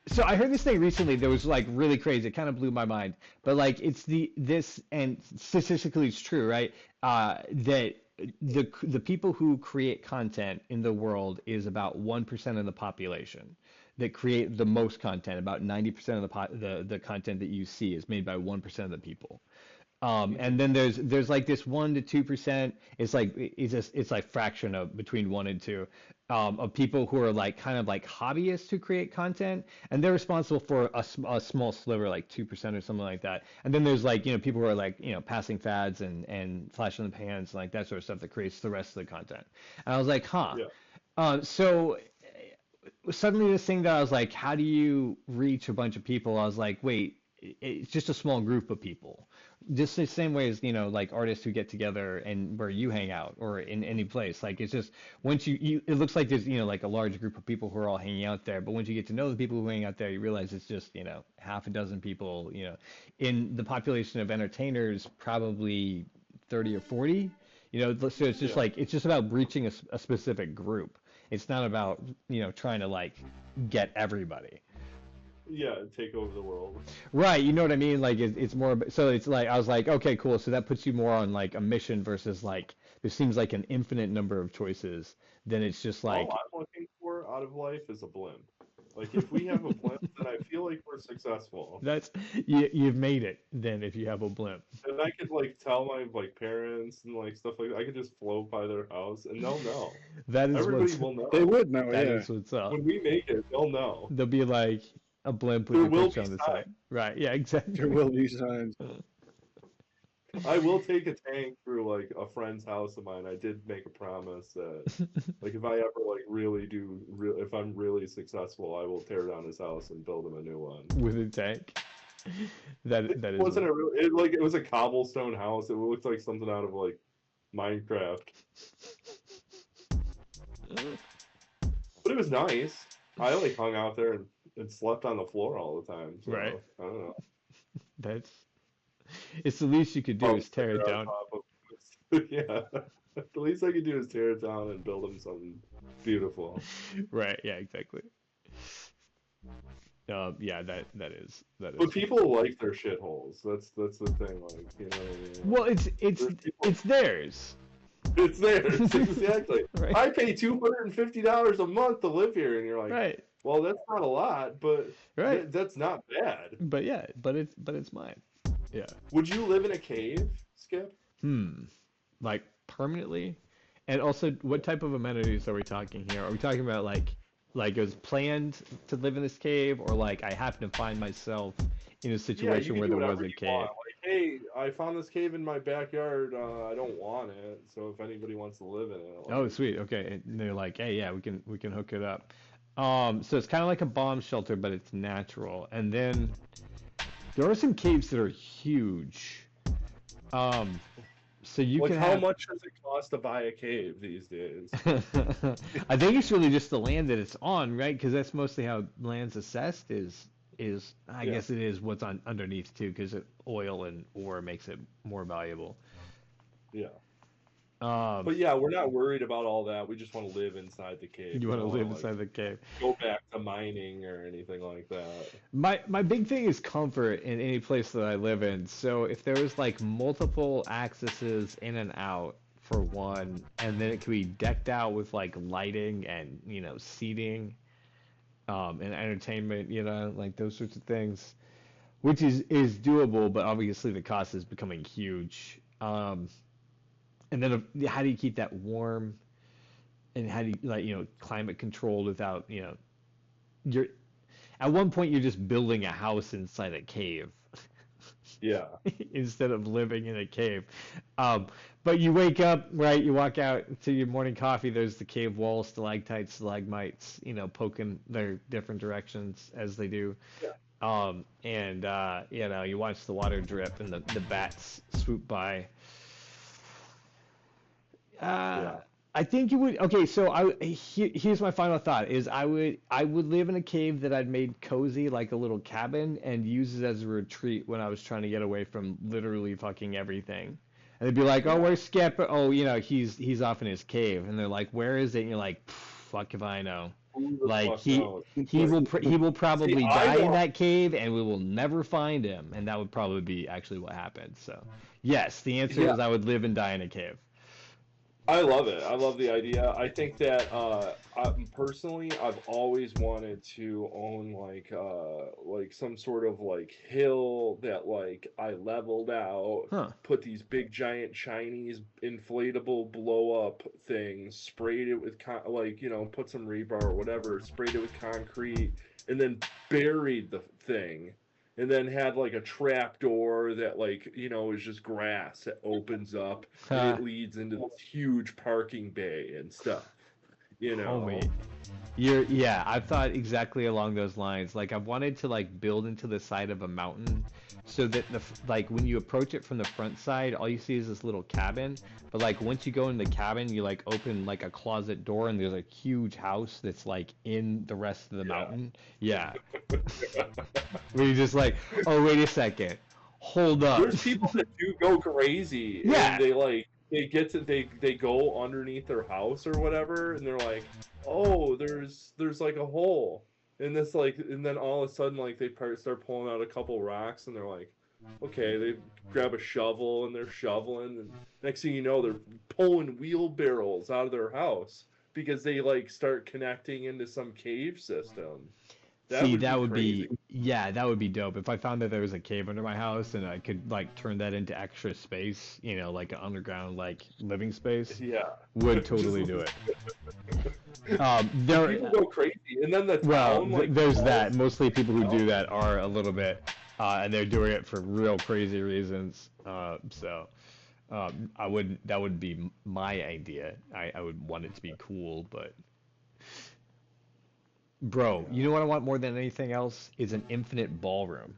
So I heard this thing recently that was like really crazy. It kind of blew my mind. But like it's this and statistically it's true, right? That the people who create content in the world is about 1% of the population that create the most content. About 90% of the content that you see is made by 1% of the people. And then there's like this 1 to 2%. It's like fraction of between 1 and 2 of people who are like kind of like hobbyists who create content, and they're responsible for a small sliver, like 2% or something like that. And then there's like people who are like passing fads and flash in the pans and like that sort of stuff that creates the rest of the content. And I was like, huh. Yeah. So suddenly this thing that I was like, how do you reach a bunch of people? I was like, wait, it's just a small group of people. Just the same way as, like artists who get together and where you hang out or in any place. Like it's just once it looks like there's, like a large group of people who are all hanging out there. But once you get to know the people who hang out there, you realize it's just, half a dozen people, in the population of entertainers, probably 30 or 40. So it's just Yeah. like, it's just about reaching a specific group. It's not about, trying to like get everybody. Yeah, take over the world. Right, you know what I mean? Like it's more so it's like I was like, okay, cool. So that puts you more on like a mission versus like there seems like an infinite number of choices. Then it's just like All I'm looking for out of life is a blimp. Like if we have a blimp, then I feel like we're successful. that's you've made it then if you have a blimp. And I could like tell my like parents and like stuff like that. I could just float by their house and they'll know. That is Everybody what's will know. They would know, that yeah. is what's up. When we make it, they'll know. There'll be like a blimp with There a will picture be on the signs. side. Right, yeah, exactly. There will be signs. I will take a tank through like a friend's house of mine. I did make a promise that like if I ever like if I'm really successful, I will tear down his house and build him a new one. With a tank. That It is wasn't a real it was a cobblestone house. It looked like something out of like Minecraft. But it was nice. I like hung out there and slept on the floor all the time. So, Right. I don't know. that's it's the least you could do Oh, is tear it on down. top of- yeah. The least I could do is tear it down and build him something beautiful. Right, yeah, exactly. Yeah, that is. But people like their shitholes. That's the thing. Like, you know what I mean? Well, it's There's people- it's theirs. It's theirs, exactly. Right. I pay $250 a month to live here, and you're like, Right. well, that's not a lot, but Right. that's not bad. But yeah, but it's mine. Yeah. Would you live in a cave, Skip? Like permanently? And also, what type of amenities are we talking here? Are we talking about like it was planned to live in this cave, or like I happen to find myself in a situation you where can there do was whatever a you cave? want. Like, hey, I found this cave in my backyard. I don't want it, so if anybody wants to live in it, Oh, sweet. Okay. And they're like, hey, yeah, we can hook it up. So it's kind of like a bomb shelter, but it's natural. And then there are some caves that are huge. So you like can how have. much does it cost to buy a cave these days? I think it's really just the land that it's on, right? Because that's mostly how land's assessed is I Yeah. guess it is what's on underneath too, because oil and ore makes it more valuable. Yeah. But yeah, we're not worried about all that. We just want to live inside the cave. You We want to don't live want to inside like the cave. go back to mining or anything like that. My big thing is comfort in any place that I live in. So if there was like multiple accesses in and out for one, and then it could be decked out with like lighting and seating, and entertainment, like those sorts of things, which is doable, but obviously the cost is becoming huge. And then how do you keep that warm, and how do you like climate controlled without you're at one point you're just building a house inside a cave Yeah. instead of living in a cave. Um, but you wake up, right? You walk out to your morning coffee. There's the cave wall, stalactites, stalagmites, poking their different directions as they do. Yeah. And you watch the water drip and the bats swoop by. Yeah. I think you would. Okay, so here's my final thought: is I would live in a cave that I'd made cozy, like a little cabin, and use it as a retreat when I was trying to get away from literally fucking everything. And they'd be like, "Oh, where's Skip? Oh, he's off in his cave." And they're like, "Where is it?" And you're like, "Fuck if I know." Who the Like fuck he knows? he will he will probably See, I die in want that cave, and we will never find him. And that would probably be actually what happened. So, yes, the answer yeah, is I would live and die in a cave. I love it. I love the idea. I think that personally, I've always wanted to own like some sort of like hill that like I leveled out, Huh. put these big giant Chinese inflatable blow up things, sprayed it with put some rebar or whatever, sprayed it with concrete, and then buried the thing. And then had like a trap door that is just grass that opens up and Huh. it leads into this huge parking bay and stuff. You know. Homie. I've thought exactly along those lines. Like I've wanted to like build into the side of a mountain so that like when you approach it from the front side, all you see is this little cabin. But like once you go in the cabin, you like open like a closet door and there's a huge house that's like in the rest of the mountain. Yeah. Where you're just like, oh wait a second. Hold up. There's people that do go crazy Yeah. and they go underneath their house or whatever and they're like, "Oh, there's like a hole." And then all of a sudden like they start pulling out a couple rocks and they're like, "Okay," they grab a shovel and they're shoveling and next thing you know they're pulling wheelbarrows out of their house because they like start connecting into some cave system. See, Would be that would crazy. be, yeah, that would be dope. If I found that there was a cave under my house and I could like turn that into extra space, like an underground like living space, Yeah. would totally do it. People go crazy, and then the Well, town like there's falls that. Mostly people who do down. that are a little bit, and they're doing it for real crazy reasons. That would be my idea. I would want it to be cool, but bro, you know what I want more than anything else is an infinite ballroom.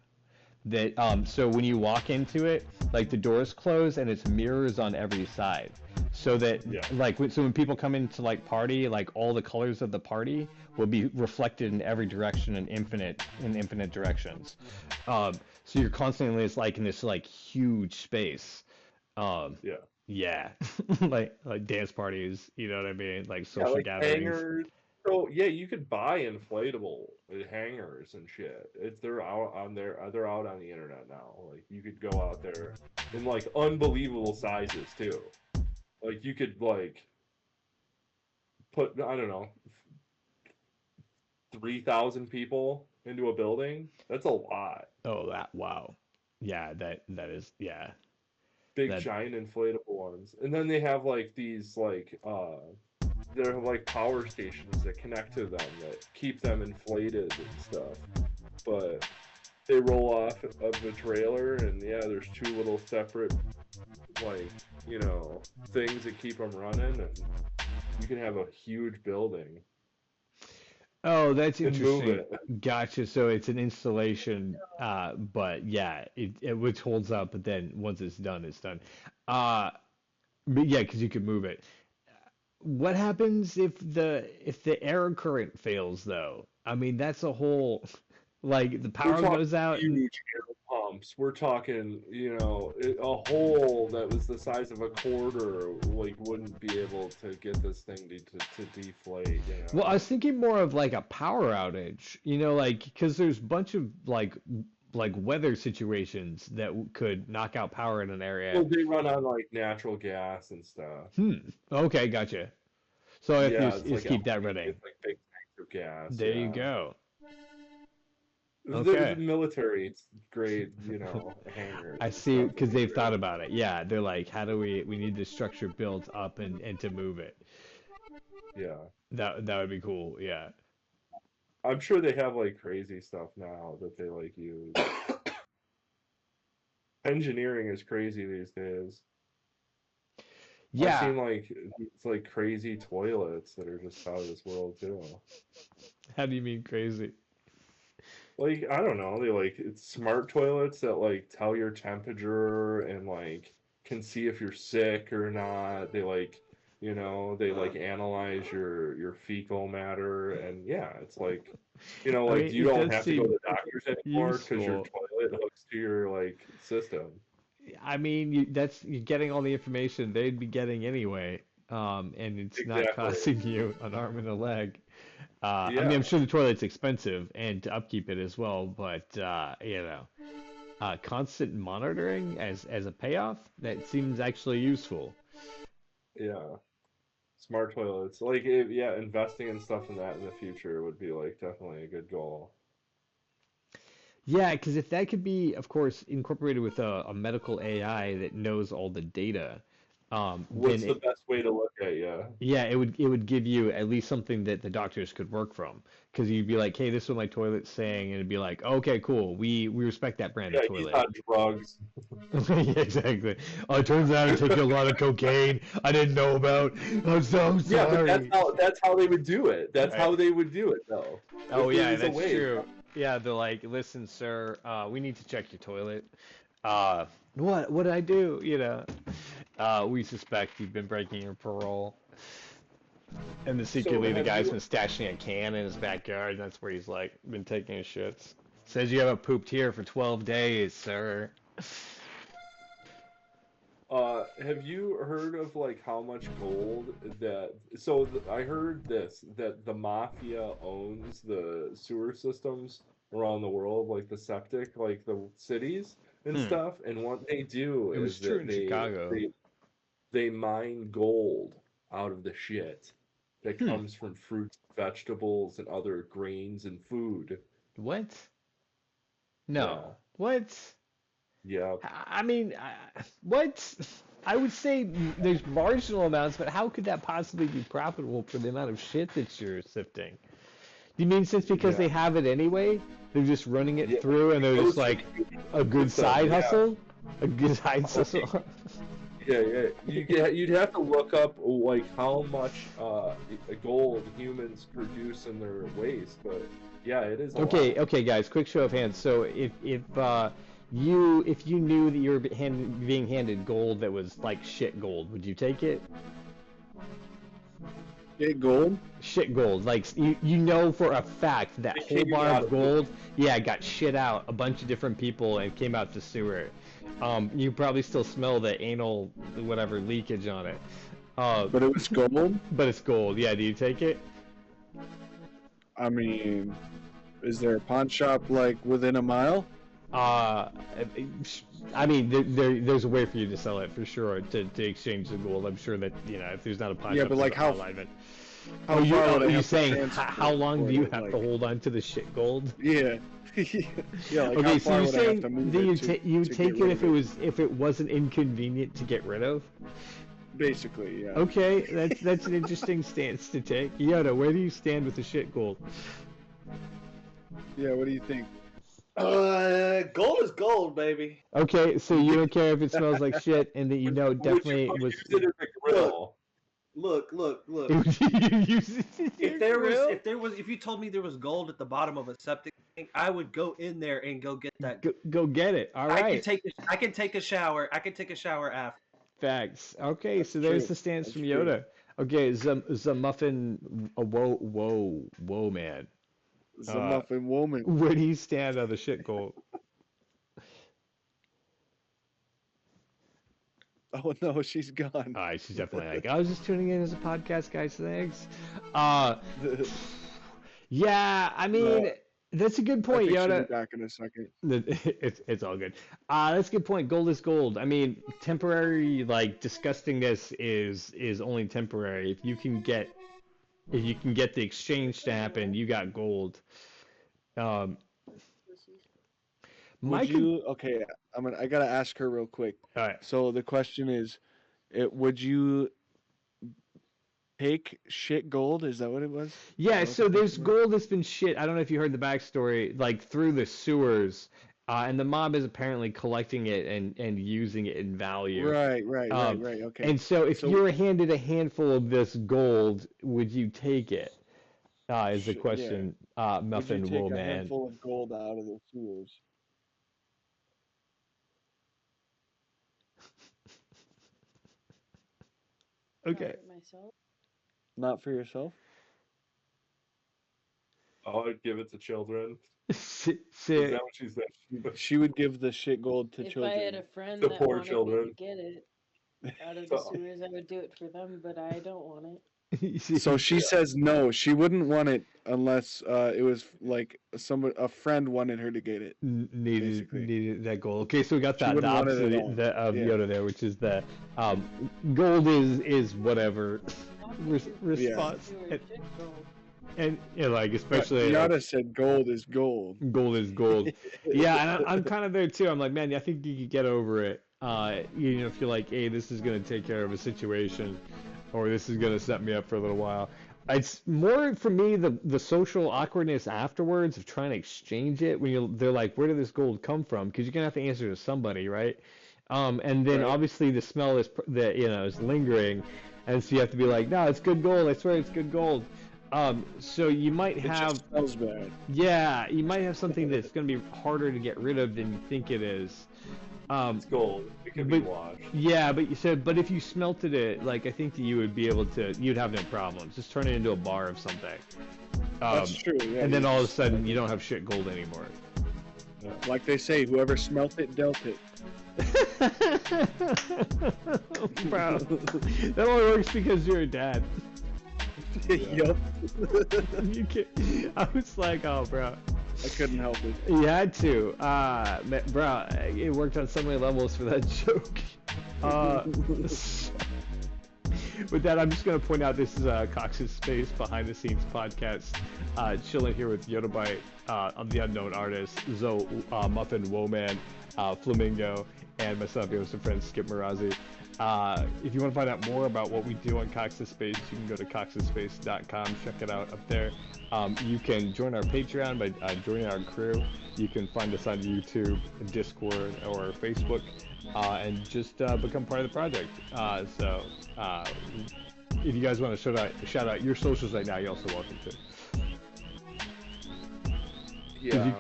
So when you walk into it, like the doors close and it's mirrors on every side, so that Yeah. when people come into like party, like all the colors of the party will be reflected in every direction in infinite directions. So you're constantly it's like in this like huge space. Um, Yeah. yeah, like dance parties, you know what I mean? Like Yeah, social like gatherings. hangers. So yeah, you could buy inflatable hangers and shit. They're out on there. They're out on the internet now. Like you could go out there in like unbelievable sizes too. Like you could like put I don't know 3,000 people into a building. That's a lot. Oh, wow. Yeah, that is yeah. Big That giant inflatable ones. And then they have like these they're like power stations that connect to them that keep them inflated and stuff. But they roll off of the trailer and yeah, there's two little separate like, things that keep them running and you can have a huge building Oh, that's and move interesting. it. Gotcha. So it's an installation, but yeah, it which holds up, but then once it's done, it's done. Uh, but yeah, because you can move it. What happens if the air current fails though? I mean, that's a whole like the We're power talking goes out and huge air pumps. We're talking, a hole that was the size of a quarter, like, wouldn't be able to get this thing to deflate. Well, I was thinking more of like a power outage, like because there's a bunch of like weather situations that could knock out power in an area. Well, they run on like natural gas and stuff. Okay, gotcha. So if Yeah, you it's just like keep that running. It's like big tanks of gas. There you yeah. go. The Okay. military grade, hangar. I see, because they've thought about it. Yeah, they're like, how do we need the structure built up and to move it. Yeah. That would be cool. Yeah. I'm sure they have like crazy stuff now that they like use. Engineering is crazy these days. Yeah. I've seen like it's like crazy toilets that are just out of this world too. How do you mean crazy? Like, I don't know, it's smart toilets that like tell your temperature and like can see if you're sick or not. They analyze your fecal matter, and yeah, it's like, you don't have to go to the doctors anymore because your toilet hooks to your like system. I mean, you're getting all the information they'd be getting anyway, and it's not costing you an arm and a leg. I mean, I'm sure the toilet's expensive and to upkeep it as well, but constant monitoring as a payoff, that seems actually useful. Yeah, smart toilets, like investing in stuff in that in the future would be like definitely a good goal. Yeah, because if that could be, of course, incorporated with a medical AI that knows all the data, what's the best way to look at you? Yeah, it would give you at least something that the doctors could work from. Because you'd be like, hey, this is what my toilet's saying, and it'd be like, okay, cool, we respect that brand of toilet. He's on drugs. Yeah, exactly. Oh, it turns out I take a lot of cocaine I didn't know about. I'm so sorry. Yeah, but that's how they would do it. That's how they would do it, though. Oh yeah, that's true. Yeah, they're like, listen, sir, we need to check your toilet. What did I do? We suspect you've been breaking your parole. And secretly the guy's been stashing a can in his backyard, and that's where he's like been taking his shits. Says you haven't pooped here for 12 days, sir. Have you heard of like how much gold I heard that the mafia owns the sewer systems around the world, like the septic, like the cities and stuff, and what they do is true in Chicago. They mine gold out of the shit that comes from fruits, vegetables, and other grains and food. What? No. Yeah. What? Yeah. I mean, what? I would say there's marginal amounts, but how could that possibly be profitable for the amount of shit that you're sifting? Do you mean since because they have it anyway, they're just running it through, and they're just like a good side hustle? A good side hustle? Yeah. You'd have to look up like how much gold humans produce in their waste, but yeah, it is. Okay, guys, quick show of hands. So if you knew that you were being handed gold that was like shit gold, would you take it? Shit gold? Shit gold. Like, you know for a fact that whole bar of gold, got shit out a bunch of different people and came out the sewer. You probably still smell the anal, whatever, leakage on it. But it was gold? But it's gold. Yeah, do you take it? I mean, is there a pawn shop, like, within a mile? I mean, there's a way for you to sell it for sure to exchange the gold. I'm sure that if there's not a pawn shop, but like how alignment. How are you saying how long do you have to hold on to the shit gold? Yeah. Yeah. Like okay, so you're saying that you take it if it wasn't inconvenient to get rid of? Basically, yeah. Okay, that's an interesting stance to take. Yoda, where do you stand with the shit gold? Yeah, what do you think? Gold is gold, baby. Okay, so you don't care if it smells like shit, and that definitely was. Look. If you told me there was gold at the bottom of a septic tank, I would go in there and go get that. Go get it. All right. I can take a shower. I can take a shower after. Facts. Okay, so there's the stance from Yoda. Okay, Muffin. Whoa, man. Muffin woman. Where do you stand on the shit gold? Oh no, she's gone. All right, she's definitely like, I was just tuning in as a podcast, guys. Thanks. Uh, yeah, I mean, that's a good I point, think she'll be Yoda. back in a second. It's all good. That's a good point. Gold is gold. I mean, temporary like disgustingness is only temporary. If you can get the exchange stamp and you got gold. Um, Would Mike, you? Okay, I gotta ask her real quick. all right. So the question is, would you take shit gold? Is that what it was? Is Yeah, that what so the there's question was? gold that's been shit. I don't know if you heard the backstory, like through the sewers, and the mob is apparently collecting it and using it in value. Right. Um, Okay. and so if So you're handed a handful of this gold, would you take it? Is the yeah, question, would you Muffin take a Woolman. handful of gold out of the sewers? Not Okay. for myself. Not for yourself? I'd give it to children. Sit, Is sit. that what she said? She would give the shit gold to If I had children. a friend The that poor wanted me children. to get it out of the So, sewers, I would do it for them, but I don't want it. So she says no, she wouldn't want it unless it was like a friend wanted her to get it, basically. Needed that gold. Okay, so we got She the wouldn't want it at opposite all. of Yeah. Yoda there, which is the um, gold is whatever response, Sewer and, shit gold. like But especially like, Yada said gold is gold. gold is gold. Yeah, and I'm kind of there too. I'm like, man, I think you could get over it. You know, if you're like, hey, this is gonna take care of a situation, or this is gonna set me up for a little while. It's more for me the social awkwardness afterwards of trying to exchange it when they're like, where did this gold come from? Because you're gonna have to answer to somebody, right? And then Right? obviously the smell is lingering, and so you have to be like, no, it's good gold. I swear it's good gold. So you might It have, just smells bad. yeah, you might have something that's going to be harder to get rid of than you think it is. it's gold. It can be But washed. yeah, but you said, but if you smelted it, like I think that you would be able to, you'd have no problems. Just turn it into a bar of something. That's true. Yeah, And then you all of a just- sudden you don't have shit gold anymore. like they say, whoever smelt it dealt it. Bro, that only works because you're a dad. Yup. You can't, I was like, oh, bro. I couldn't help it. You had to. Bro, it worked on so many levels for that joke. With that, I'm just going to point out this is Cox's Space behind the scenes podcast. Chilling here with Yottabyte, I'm the unknown artist, Zoe, Muffin Woman, Flamingo, and myself, your host and friend Skip Marazi. If you want to find out more about what we do on Cox's Space, you can go to coxspace.com, check it out up there. You can join our Patreon by joining our crew. You can find us on YouTube, Discord, or Facebook, and just become part of the project. If you guys want to shout out your socials right now, you're also welcome to. Yeah.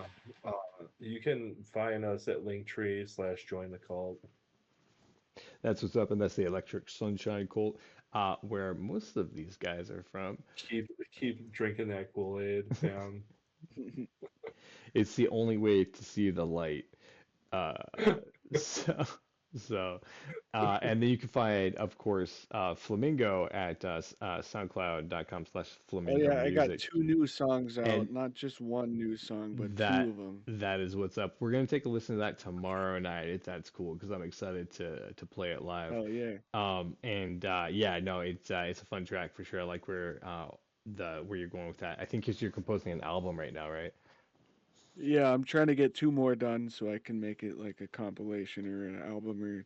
You can find us at linktree/join the cult. That's what's up, and that's the Electric Sunshine Cult, where most of these guys are from. Keep drinking that Kool-Aid, fam. It's the only way to see the light. And then you can find, of course, Flamingo at soundcloud.com/flamingo Oh yeah, I got music. 2 new songs out, And not just 1 new song, but 2 That of them. that is what's up. We're gonna take a listen to that tomorrow night. That's cool because I'm excited to play it live. Oh yeah. Yeah, no, it's a fun track for sure. I like where you're going with that. I think 'cause you're composing an album right now, right? Yeah, I'm trying to get 2 more done so I can make it like a compilation or an album or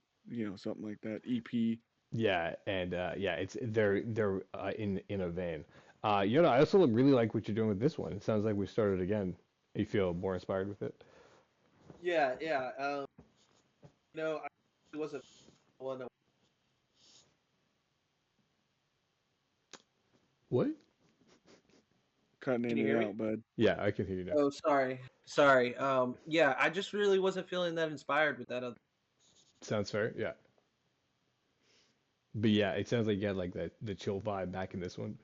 something like that. EP. Yeah, and it's they're in a vein. I also really like what you're doing with this one. It sounds like we started again. You feel more inspired with it? Yeah. I wasn't one that. What? Cutting Can in you and hear me? out, bud. Yeah, I can hear you now. Oh, sorry. Yeah, I just really wasn't feeling that inspired with that. Sounds fair. Yeah. But yeah, it sounds like you had like the chill vibe back in this one.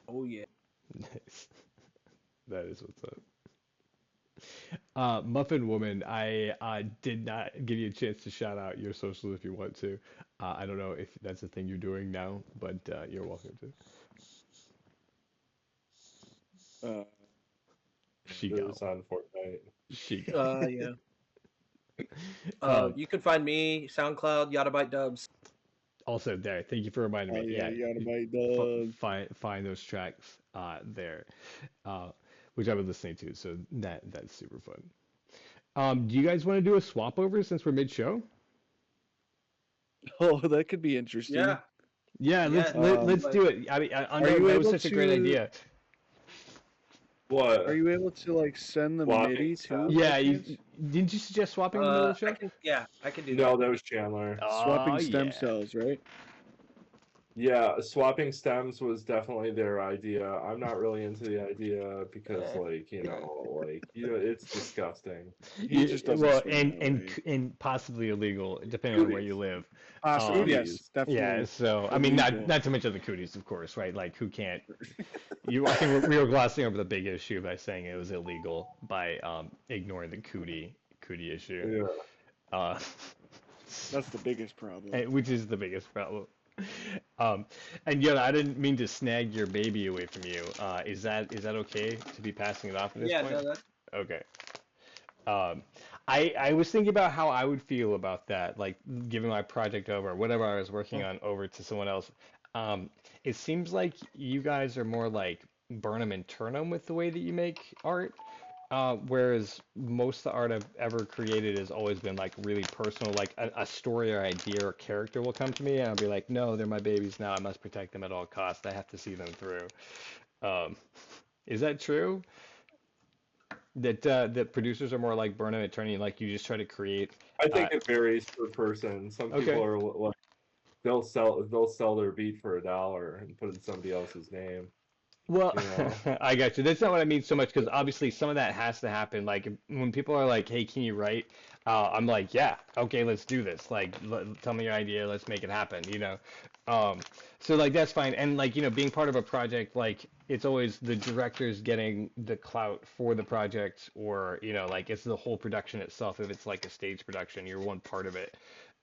Oh yeah. Nice. That is what's up. Muffin Woman, I did not give you a chance to shout out your socials if you want to. I don't know if that's a thing you're doing now, but you're welcome to. Uh, She It go. was on Fortnite. She go. Yeah. Um, You can find me SoundCloud Yottabyte Dubs. Also there, thank you for reminding oh me. yeah, Yeah, you gotta bite dog. find those tracks there, uh, which I was listening to. So that's super fun. Do you guys want to do a swap over since we're mid show? Oh, that could be interesting. Yeah. Yeah, let's but- do it. I mean, I know you that was able such a great to- idea. What? Are you able to like send the Swapping MIDI stuff. too? Yeah, by you, chance? didn't you suggest swapping in the middle of the show? I can do No, that. that was Chandler. Swapping Oh, stem yeah. cells, right? Yeah, swapping stems was definitely their idea. I'm not really into the idea because, like, it's disgusting. He just doesn't well, swing that way. and possibly illegal depending on where you live. Possibly, yes, Cooties. definitely. Yeah, so I mean, illegal. not to mention the cooties, of course, right? Like, who can't? I think we were glossing over the big issue by saying it was illegal by ignoring the cootie issue, Yeah. That's the biggest problem. which is the biggest problem. And Yoda, I didn't mean to snag your baby away from you. Is that okay to be passing it off at this Yeah, point? no, that's Okay. I was thinking about how I would feel about that, like giving my project over, whatever I was working on, over to someone else. It seems like you guys are more like Burnham and Turnham with the way that you make art, whereas most of the art I've ever created has always been like really personal, like a story or idea or character will come to me and I'll be like, no, they're my babies now. I must protect them at all costs. I have to see them through. Is that true? That producers are more like Burnham and Turnham, like you just try to create. I think it varies per person. Some Okay. people are like, they'll sell their beat for $1 and put in somebody else's name. Well, You I got you. That's not what I mean so much because obviously some of that has to happen. Like when people are like, "Hey, can you write?" I'm like, "Yeah, okay, let's do this. Like, tell me your idea. Let's make it happen." So like that's fine. And like being part of a project, like it's always the director's getting the clout for the project, or like it's the whole production itself. If it's like a stage production, you're one part of it.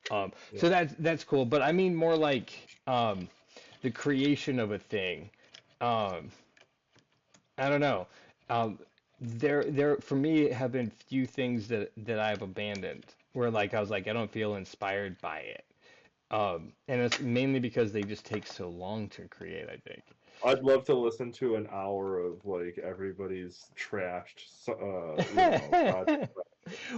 So that's cool. But I mean more like the creation of a thing. I don't know. There for me have been few things that I've abandoned where like I was like I don't feel inspired by it. And it's mainly because they just take so long to create, I think. I'd love to listen to an hour of like everybody's trashed project.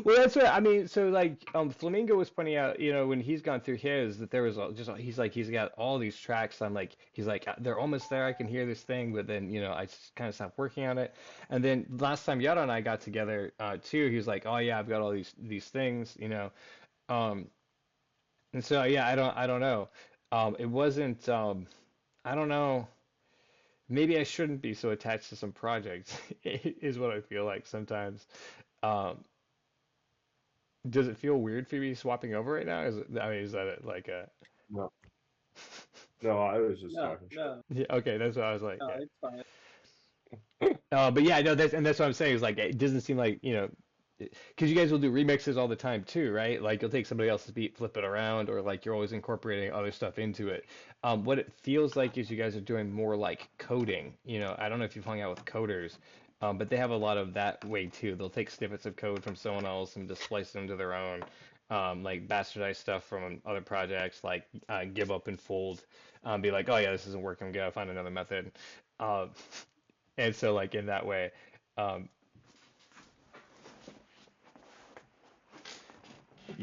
Well, that's what I mean. So like, Flamingo was pointing out, when he's gone through his, that there was he's like, he's got all these tracks. I'm like, he's like, they're almost there. I can hear this thing, but then, I just kind of stopped working on it. And then last time Yada and I got together, too, he was like, oh yeah, I've got all these things, and so yeah, I don't know. It wasn't, I don't know. Maybe I shouldn't be so attached to some projects, is what I feel like sometimes. Um, Does it feel weird for me swapping over right now? Is that like a? No, no, I was just no, talking shit. no, Yeah, okay, that's what I was like. no, Yeah. it's fine. But yeah, no, that's what I'm saying is like it doesn't seem like because you guys will do remixes all the time too, right? Like you'll take somebody else's beat, flip it around, or like you're always incorporating other stuff into it. What it feels like is you guys are doing more like coding. I don't know if you've hung out with coders. But they have a lot of that way too. They'll take snippets of code from someone else and just splice them to their own, like bastardize stuff from other projects, like give up and fold, be like, oh yeah, this isn't working, gotta find another method, and so like in that way,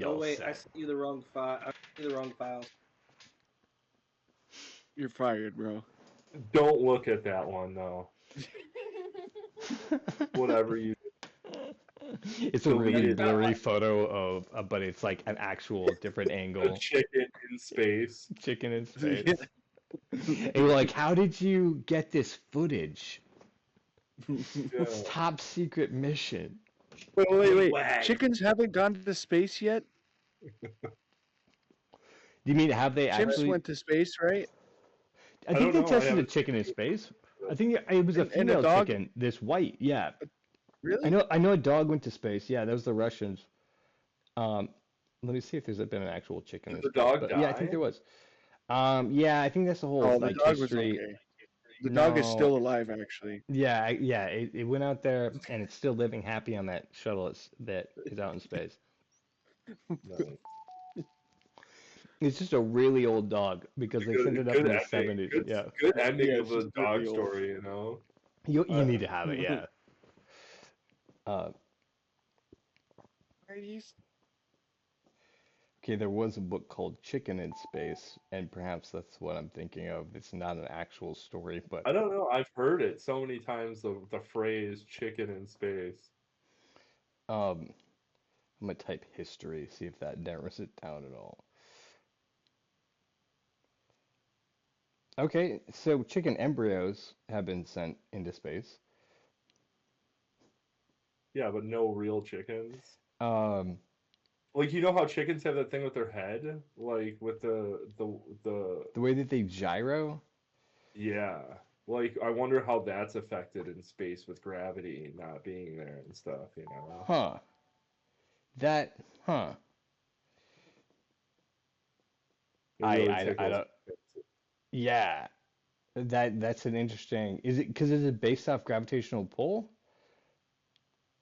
Oh wait, I sent you the wrong file. I sent you the wrong files. You're fired, bro. Don't look at that one though. Whatever you. It's a really blurry photo of, but it's like an actual different A angle. chicken in space. Chicken in space. And you're like, how did you get this footage? It's top secret mission. Wait. Wag. Chickens haven't gone to space yet? Do you mean have they Chimps actually? went to space, right? I I think don't they know, I tested a haven't chicken in seen space. I think it was a And a female dog? chicken, this white, yeah. Really? I know a dog went to space. Yeah, that was the Russians. Um, let me see if there's been an actual chicken Did in the space. dog But yeah, I think die? there was. Yeah, I think that's the whole Oh, the like dog was history. okay. The dog is No, still alive, actually. yeah, yeah, it went out there and it's still living happy on that shuttle that is out in space. No. It's just a really old dog because they sent it up Good in the ending. 70s. Yeah, Good ending Yeah, of it's a just dog really old. story, you know. you Uh, need to have it. Yeah. Uh, Where do you okay, there was a book called Chicken in Space, and perhaps that's what I'm thinking of. It's not an actual story, but I don't know. I've heard it so many times. The phrase "chicken in space." um, I'm gonna type history, see if that narrows it down at all. Okay, so chicken embryos have been sent into space. Yeah, but no real chickens. Um, Like you know how chickens have that thing with their head, like with the the way that they gyro. yeah. Like I wonder how that's affected in space with gravity not being there and stuff, you know. Huh. That, huh. It really I tickles. don't, yeah. That's an interesting, is it, because is it based off gravitational pull?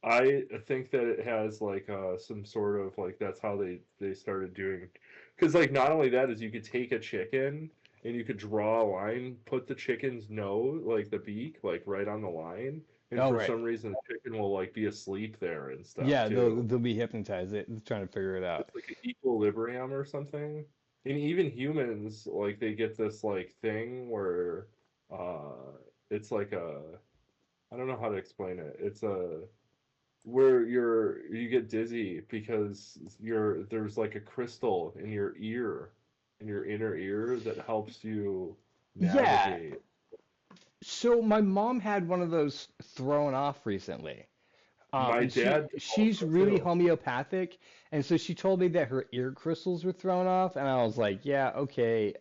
I think that it has like some sort of like that's how they started doing because like not only that is you could take a chicken and you could draw a line, put the chicken's nose like the beak like right on the line, and Oh, for right. some reason the chicken will like be asleep there and stuff Yeah, too. they'll be hypnotized. They're trying to figure it out. It's like an equilibrium or something. And even humans like they get this like thing where uh it's like a I don't know how to explain it. It's a where you get dizzy because there's like a crystal in your inner ear that helps you Yeah. navigate. So my mom had one of those thrown off recently. My And dad she's also really too. homeopathic, and so she told me that her ear crystals were thrown off, and I was like, yeah, okay,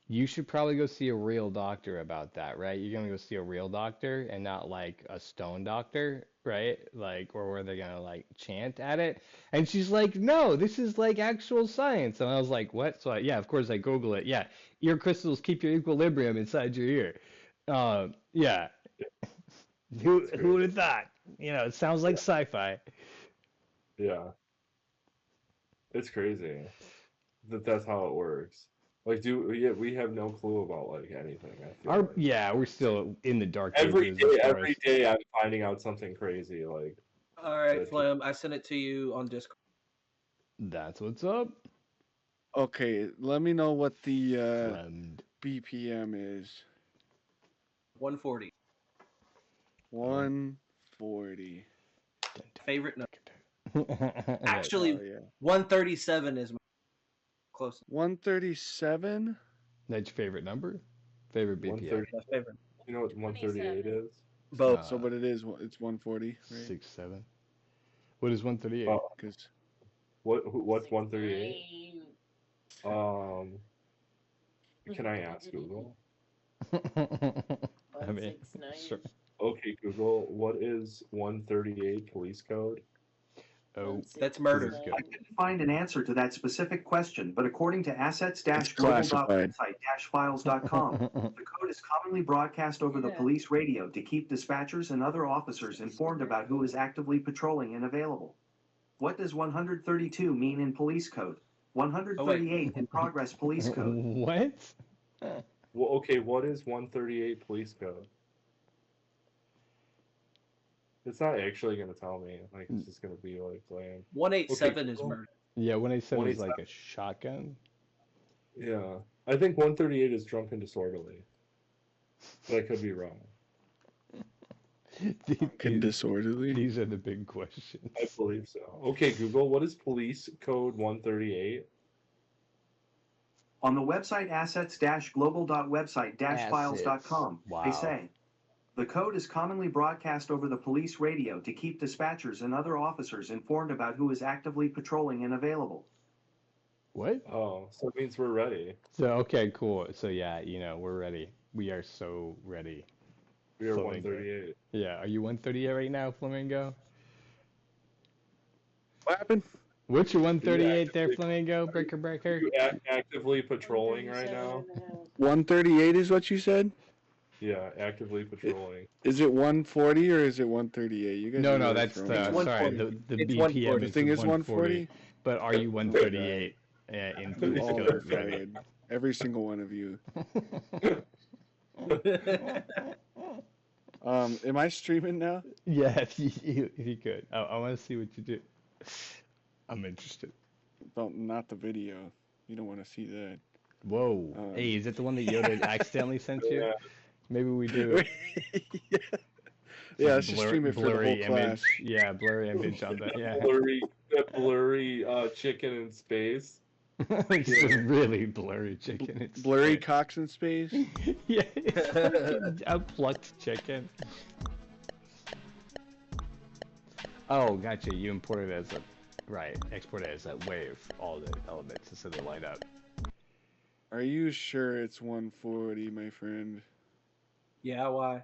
you should probably go see a real doctor about that, right? You're gonna go see a real doctor and not like a stone doctor, right? Like, or where they're gonna like chant at it. And she's like, no, this is like actual science. And I was like, what? So yeah, of course I Google it. Yeah, ear crystals keep your equilibrium inside your ear. Yeah, It's who would crazy. have thought? It sounds like sci-fi. Yeah, it's crazy that that's how it works. Like, we have no clue about like anything. I feel like Yeah, we're still in the dark ages as far every as day I'm finding out something crazy. Like All right, that. Just, Flam, I sent it to you on Discord. that's what's up. Okay, let me know what the Flemmed. BPM is. 140. 140. Favorite number. Right. Actually, Oh yeah. 137 is my closest. 137? That's your favorite number? Favorite BPM? 130. My favorite. You know what 138 is? Both. So, but it's 140, right? 6, 7. What is 138? Oh, Because what's 138? Um, can I ask Google? I mean, 169. sure. Okay, Google, what is 138 police code? Oh, That's murder. this is good. I couldn't find an answer to that specific question, but according to it's classified. assets-global.website-files.com, the code is commonly broadcast over the Yeah. police radio to keep dispatchers and other officers informed about who is actively patrolling and available. What does 132 mean in police code? 138 in progress police code. What? Well, okay, what is 138 police code? It's not actually gonna tell me. Like, it's just gonna be like bland. 187 Okay, is Google. murder. Yeah, 187 is 187. like a shotgun. Yeah, I think 138 is drunk and disorderly, but I could be wrong. And disorderly. These are the big questions. I believe so. Okay, Google, what is police code 138? On the website assets-global.website-files.com, Wow. they say, the code is commonly broadcast over the police radio to keep dispatchers and other officers informed about who is actively patrolling and available. What? Oh, so it means we're ready. So, okay, cool. So, yeah, we're ready. We are so ready. We are Flamingo. 138. Yeah, are you 138 right now, Flamingo? What happened? What's your 138 there, actively- Flamingo? Breaker, Are breaker. you actively patrolling right 137 now? and a half. 138 is what you said? Yeah, actively patrolling. Is it 140 or is it 138? You guys No, are no, really that's throwing the me. It's off. sorry. 140. The It's BPM 140. The is thing is 140. 140? But are you 138 in You police All code? are fired. Every single one of you. Am I streaming now? Yeah, if you could. I want to see what you do. I'm interested. Not the video. You don't want to see that. Whoa. Hey, is it the one that Yoda accidentally sent you? Yeah. Maybe we do. yeah. Yeah, let's just stream it for the whole blurry class. image. Yeah, blurry image on that. Yeah. Blurry chicken in space. It's just really blurry chicken. It's Blurry cocks in space. yeah, it's fucking a plucked chicken. Oh, gotcha. You imported it as a export it as a wave, all the elements, so they light up. Are you sure it's 140, my friend? Yeah, why?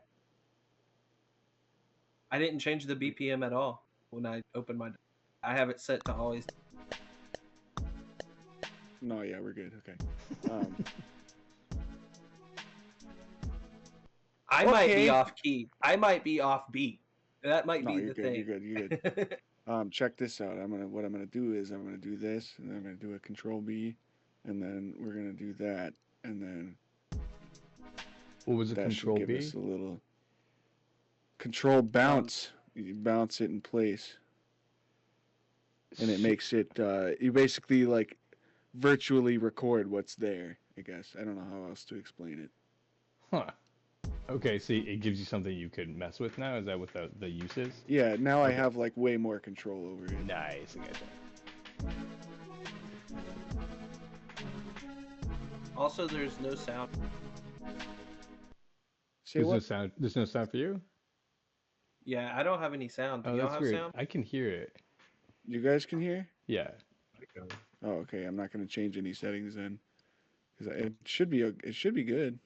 I didn't change the BPM at all when I opened my. I have it set to always. No, yeah, we're good. Okay. I might Okay. be off key. I might be off beat. That might No, be you're the good. thing. You're good. You're good. Check this out. What I'm gonna do is I'm gonna do this, and then I'm gonna do a Control B, and then we're gonna do that, and then What was the that should control give B? us a little Control bounce. You bounce it in place, and it makes it. You basically like virtually record what's there. I guess I don't know how else to explain it. Huh. Okay, so it gives you something you could mess with now? Is that what the use is? Yeah, now I Okay. have like way more control over it. Nice, I gotcha. Also, there's no sound. Say There's no what? sound. There's no sound for you? Yeah, I don't have any sound. Do Oh, y'all that's have weird. sound? I can hear it. You guys can hear? Yeah. Oh, okay. I'm not gonna change any settings then, because it should be good.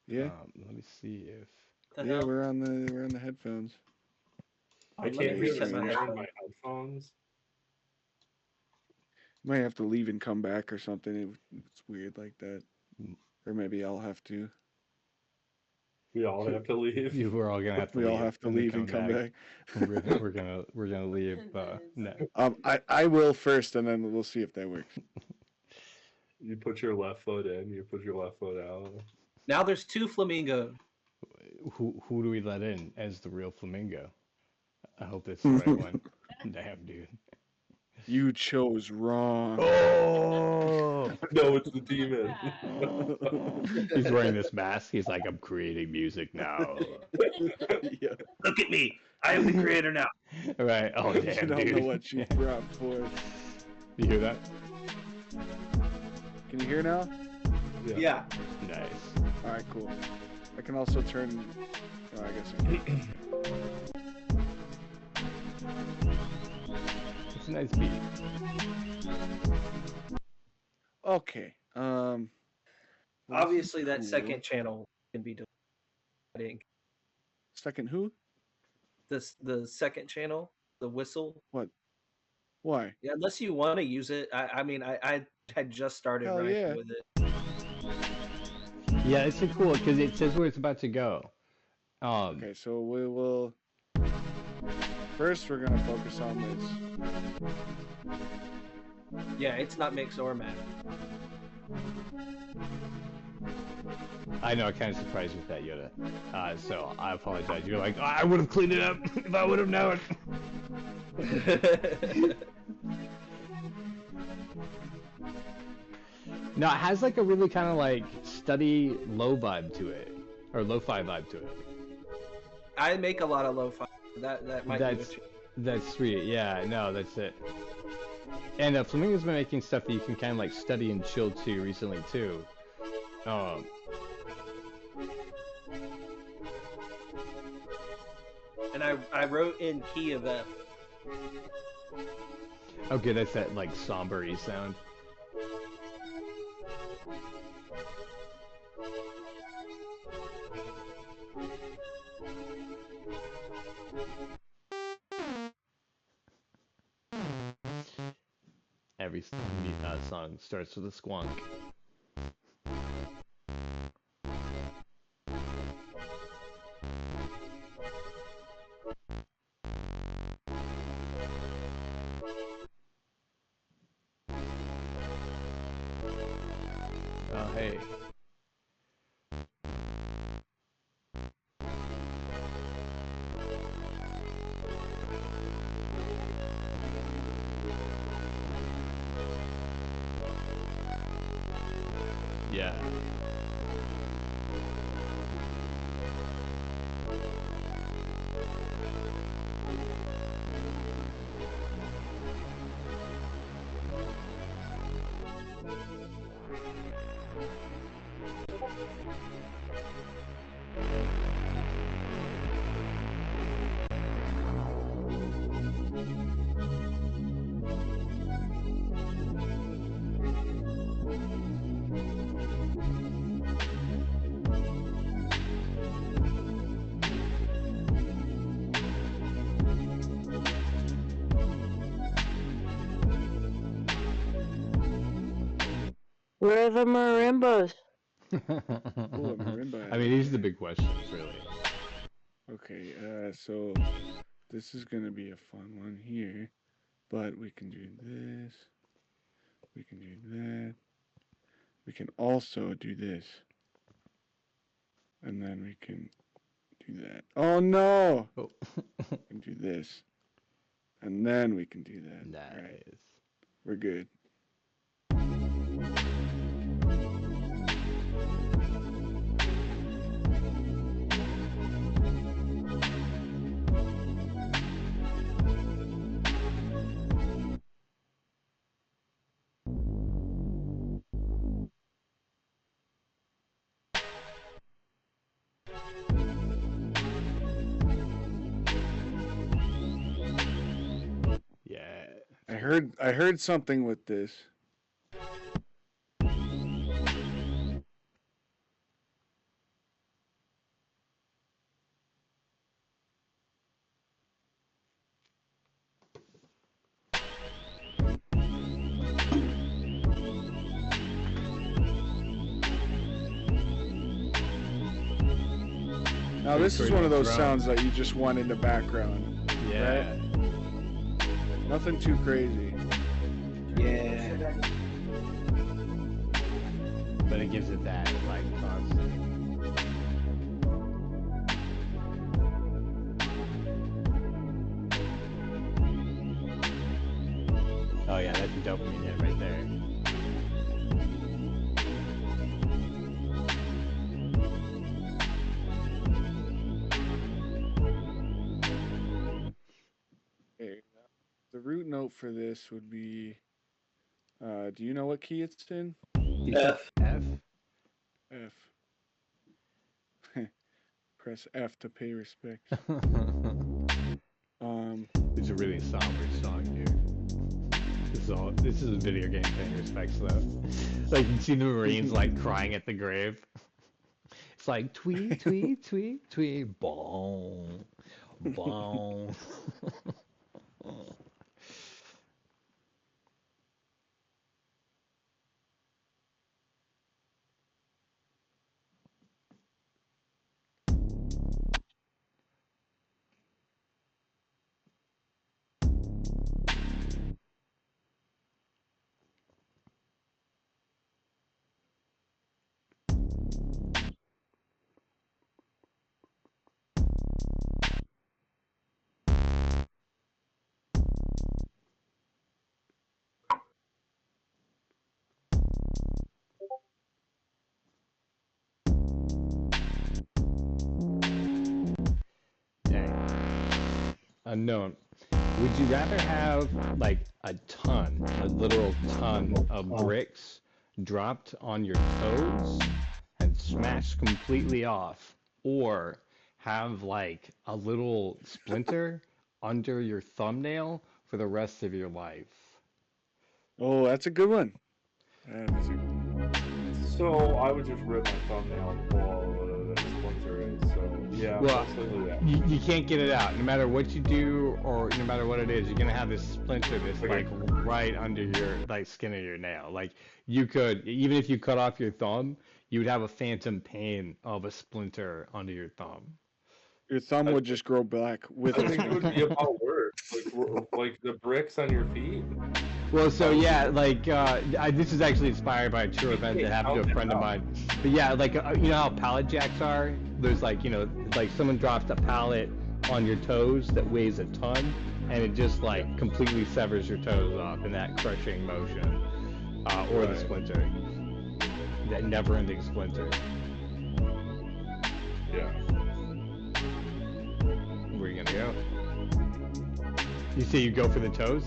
Yeah, Let me see if. The yeah. hell? We're on the headphones. I Let me can't hear reset the my snare in headphones. my headphones. Might have to leave and come back or something. It's weird like that, or maybe I'll have to. We all have to leave. You were all gonna have to We leave. all have to and then leave and come back. We're gonna leave. No. I will first, and then we'll see if that works. You put your left foot in, you put your left foot out. Now there's two flamingos. Who do we let in as the real flamingo? I hope it's the right one. Damn, dude. You chose wrong. Oh! No, it's the demon. He's wearing this mask. He's like, I'm creating music now. Yeah. Look at me. I am the creator now. Right. Oh, You damn, don't dude. know what you brought forth. You hear that? Can you hear now? Yeah. Nice. All right, cool. I can also turn. Oh, I guess I can. It's a nice beat. Okay. Obviously, that cool. second channel can be deleted. Second who? The second channel, the whistle. Why? Yeah, unless you want to use it. I mean, I had just started Hell writing yeah. with it. Yeah, it's cool because it says where it's about to go. Okay, so we will. First, we're gonna focus on this. Yeah, it's not mix or match. I know, I'm kind of surprised with that, Yoda. So I apologize. You're like, oh, I would have cleaned it up if I would have known. No, it has like a really kind of like study low vibe to it, or lo-fi vibe to it. I make a lot of lo-fi. That might be That's what you... that's sweet. Yeah, no, that's it. And Flamingo's been making stuff that you can kind of like study and chill to recently too. And I wrote in key of F. Okay, that's that like somber-y sound. Every song starts with a squonk. Oh, hey. Yeah. Where are the marimbas? Oh, a marimba. I mean, these are the big questions, really. Okay, so this is gonna be a fun one here, but we can do this. We can do that. We can also do this. And then we can do that. Oh no! Oh. We can do this. And then we can do that. Nice. All right. We're good. Yeah. I heard something with this. Now this is one of those sounds that you just want in the background. Yeah. Right? Nothing too crazy. Yeah. But it gives it that, like, constant. Oh yeah, that's a dopamine hit right there. Okay. The root note for this would be, do you know what key it's in? F. F? F. Press F to pay respects. It's a really somber song, dude. This is video game paying respects though. Like you see the Marines like crying at the grave. It's like tweet, tweet, tweet, tweet, boom, boom. Unknown. Would you rather have like a literal ton of bricks dropped on your toes and smashed completely off, or have like a little splinter under your thumbnail for the rest of your life? Oh, that's a good one. So I would just rip my thumbnail and pull all whatever that splinter is. So Yeah, Well, absolutely. Yeah. you can't get it out. No matter what you do or no matter what it is, you're gonna have this splinter that's Okay. like right under your like skin of your nail. Like you could, even if you cut off your thumb, you would have a phantom pain of a splinter under your thumb. Your thumb would just grow black with I it. think it would be about worse. Like the bricks on your feet. Well, so yeah, like this is actually inspired by a true event that happened to a friend of mine. But yeah, like you know how pallet jacks are? There's like, you know, like someone drops a pallet on your toes that weighs a ton, and it just like completely severs your toes off in that crushing motion, or the Right. splinter, that never-ending splinter. Yeah. Where are you gonna go? You say you go for the toes?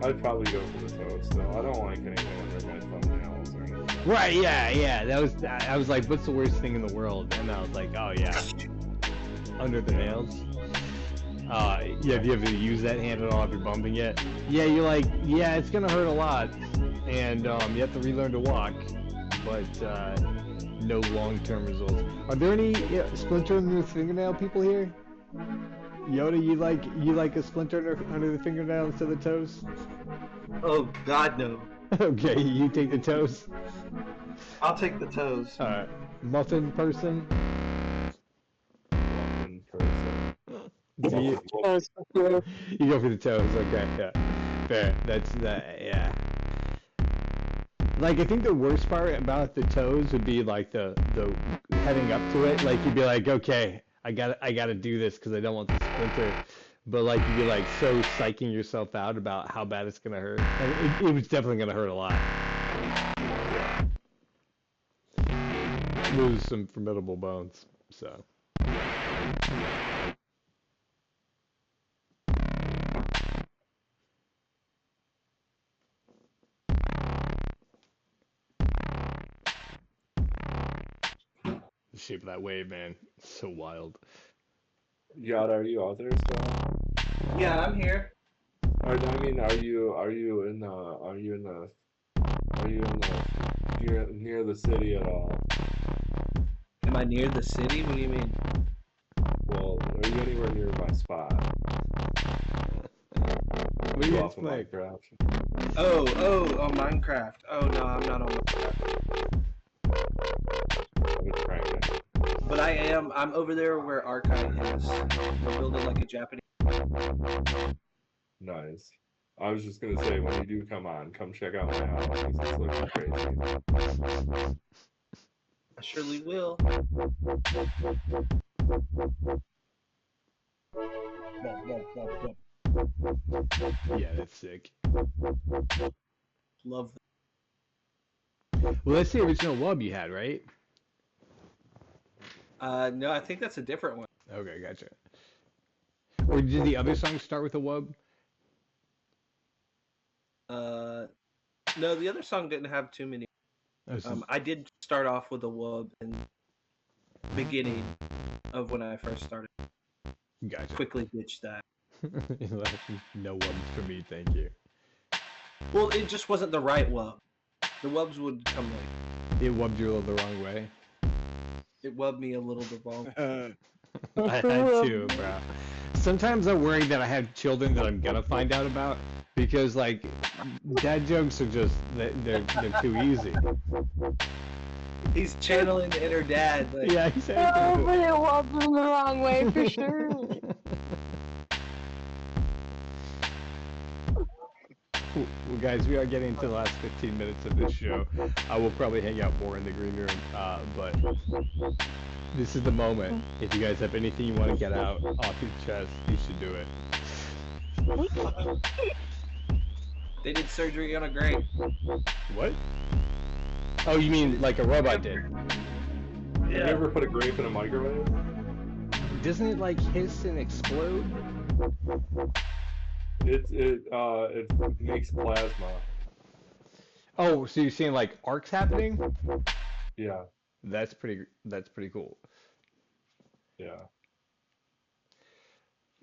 I'd probably go for the toes though. I don't like anything under my thumbnails or anything. Right, yeah. That was I was like, what's the worst thing in the world? And I was like, oh yeah, under the nails. Yeah, have you ever used that hand at all if you're bumping it? Yeah, you're like, yeah, it's gonna hurt a lot, and you have to relearn to walk, but no long-term results. Are there any splinter under the fingernail people here? Yoda, you like a splinter under the fingernail instead of the toes? Oh God, no. Okay, you take the toes. I'll take the toes. Muffin person. In person. Do you, Toes for sure. you go for the toes. Okay, yeah, fair. That's that. Yeah. Like I think the worst part about the toes would be like the heading up to it. Like you'd be like, okay, I gotta do this because I don't want the splinter. But like you'd be like so psyching yourself out about how bad it's gonna hurt. And it was definitely gonna hurt a lot. Lose some formidable bones. So. The shape of that wave, man. So wild. Yacht, are you out there still? Yeah, I'm here. I mean, are you near the city at all? Am I near the city? What do you mean? Well, are you anywhere near my spot? What do You you off of like? Minecraft? Oh, Minecraft. Oh no, I'm not on Minecraft. I've been trying to. But I'm over there where Archive is. We're building like a Japanese. Nice. I was just gonna say, when you do come on, come check out my house. 'Cause it's looking crazy. I surely will. Yeah, that's sick. Love Well, that's the original wub you had, right? No, I think that's a different one. Okay, gotcha. Or did the other song start with a wub? No, the other song didn't have too many. Oh, so- I did start off with a wub in the beginning of when I first started. Gotcha. Quickly ditched that. No wubs for me, thank you. Well, it just wasn't the right wub. The wubs would come late. It wubbed you the wrong way. It wubbed me a little bit wrong. I had to, bro. Sometimes I worry that I have children that I'm gonna find out about because, like, dad jokes are just they're too easy. He's channeling the inner dad. Like, Yeah, Oh, exactly. but it was in the wrong way for sure. Well, guys, we are getting to the last 15 minutes of this show. I will probably hang out more in the green room, but this is the moment. If you guys have anything you want to get out off your chest, you should do it. they did surgery on a grape. What? Oh, you mean like a robot did? Have you ever put a grape in a microwave? Doesn't it like hiss and explode? It makes plasma. Oh, so you're seeing like arcs happening? Yeah, That's pretty cool. yeah.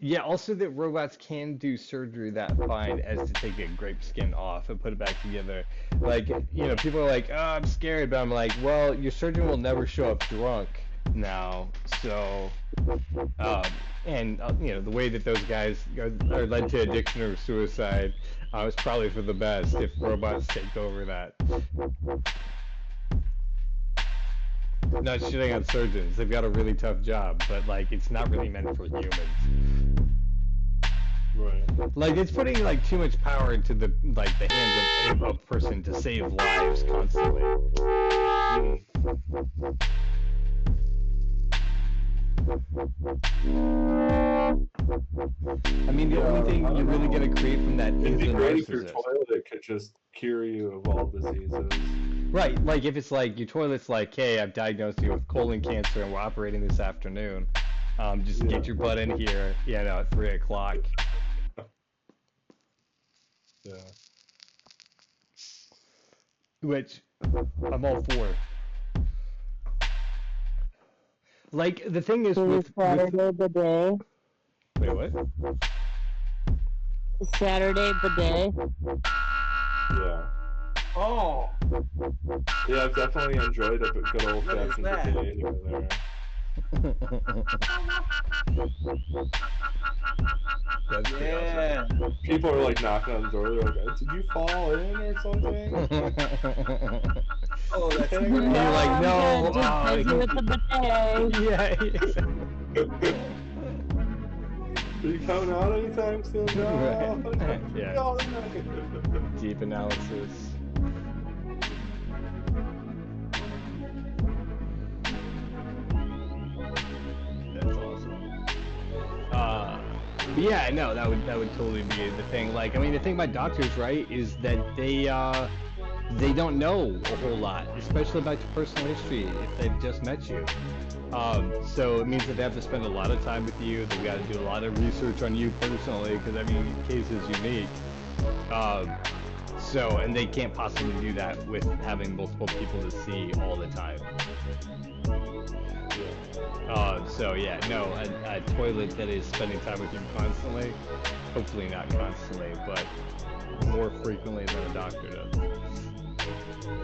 Yeah, also that robots can do surgery that fine as to take a grape skin off and put it back together. Like, you know, people are like, oh, I'm scared, but I'm like, well, your surgeon will never show up drunk now. So, and the way that those guys are led to addiction or suicide is probably for the best if robots take over that. Not shitting on surgeons; they've got a really tough job, but like it's not really meant for humans. Right. Like it's putting like too much power into the hands of a person to save lives constantly. I mean, the only thing you're really gonna create from that is It'd be the great if your narcissist. toilet could just cure you of all diseases. Right, like if it's like your toilet's like, hey, I've diagnosed you with colon cancer and we're operating this afternoon. Just get your butt in here, at 3 o'clock. Yeah. Which I'm all for. Like the thing is with Saturday bidet. wait, what? Saturday bidet. Yeah. Oh, Yeah, I've definitely enjoyed a good old What is fashioned that? bidet here and there. That's pretty yeah. People are like knocking on the door. They're like, "Did you fall in or something?" awesome. Oh, that's And great. you're like, no, Just busy with the bidet. yeah, exactly. Are you coming out anytime soon? No. Right. Yeah. No. Deep analysis. That's awesome. But yeah, no, that would totally be the thing. Like, I mean, the thing about doctors, right, is that they don't know a whole lot, especially about your personal history if they've just met you. So it means that they have to spend a lot of time with you. They've got to do a lot of research on you personally, because I mean, each case is unique. And they can't possibly do that with having multiple people to see all the time. So yeah, no, a toilet that is spending time with you constantly, hopefully not constantly, but more frequently than a doctor does.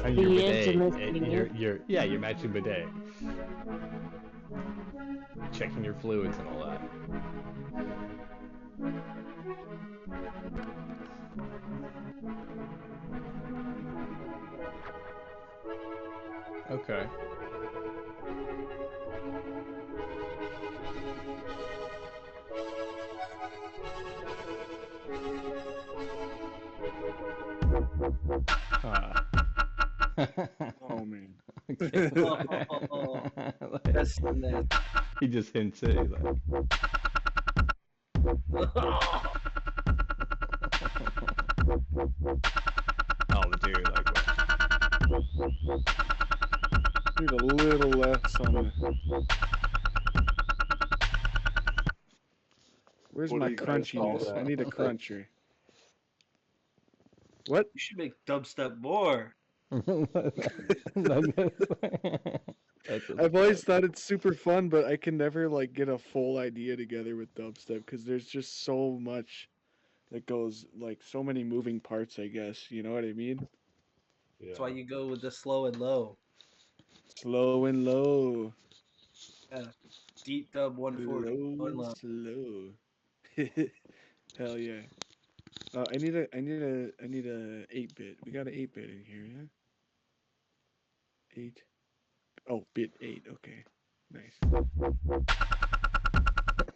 And your bidet, your matching bidet. Checking your fluids and all that. Okay. Oh man. Okay. That's nasty. He just hints it. He's like, oh, dude, like what? Need a little less on the. Where's What my do you guys call crunchiness? that? I need a cruncher. What? You should make dubstep more. I've always thought it's super fun, but I can never like get a full idea together with dubstep because there's just so much that goes, like so many moving parts, I guess. You know what I mean? Yeah. That's why you go with the slow and low. Slow and low. Deep dub 140. Low One low. and slow. Hell yeah. I need a 8-bit. We got an 8-bit in here, yeah? 8. Oh, bit 8. Okay. Nice.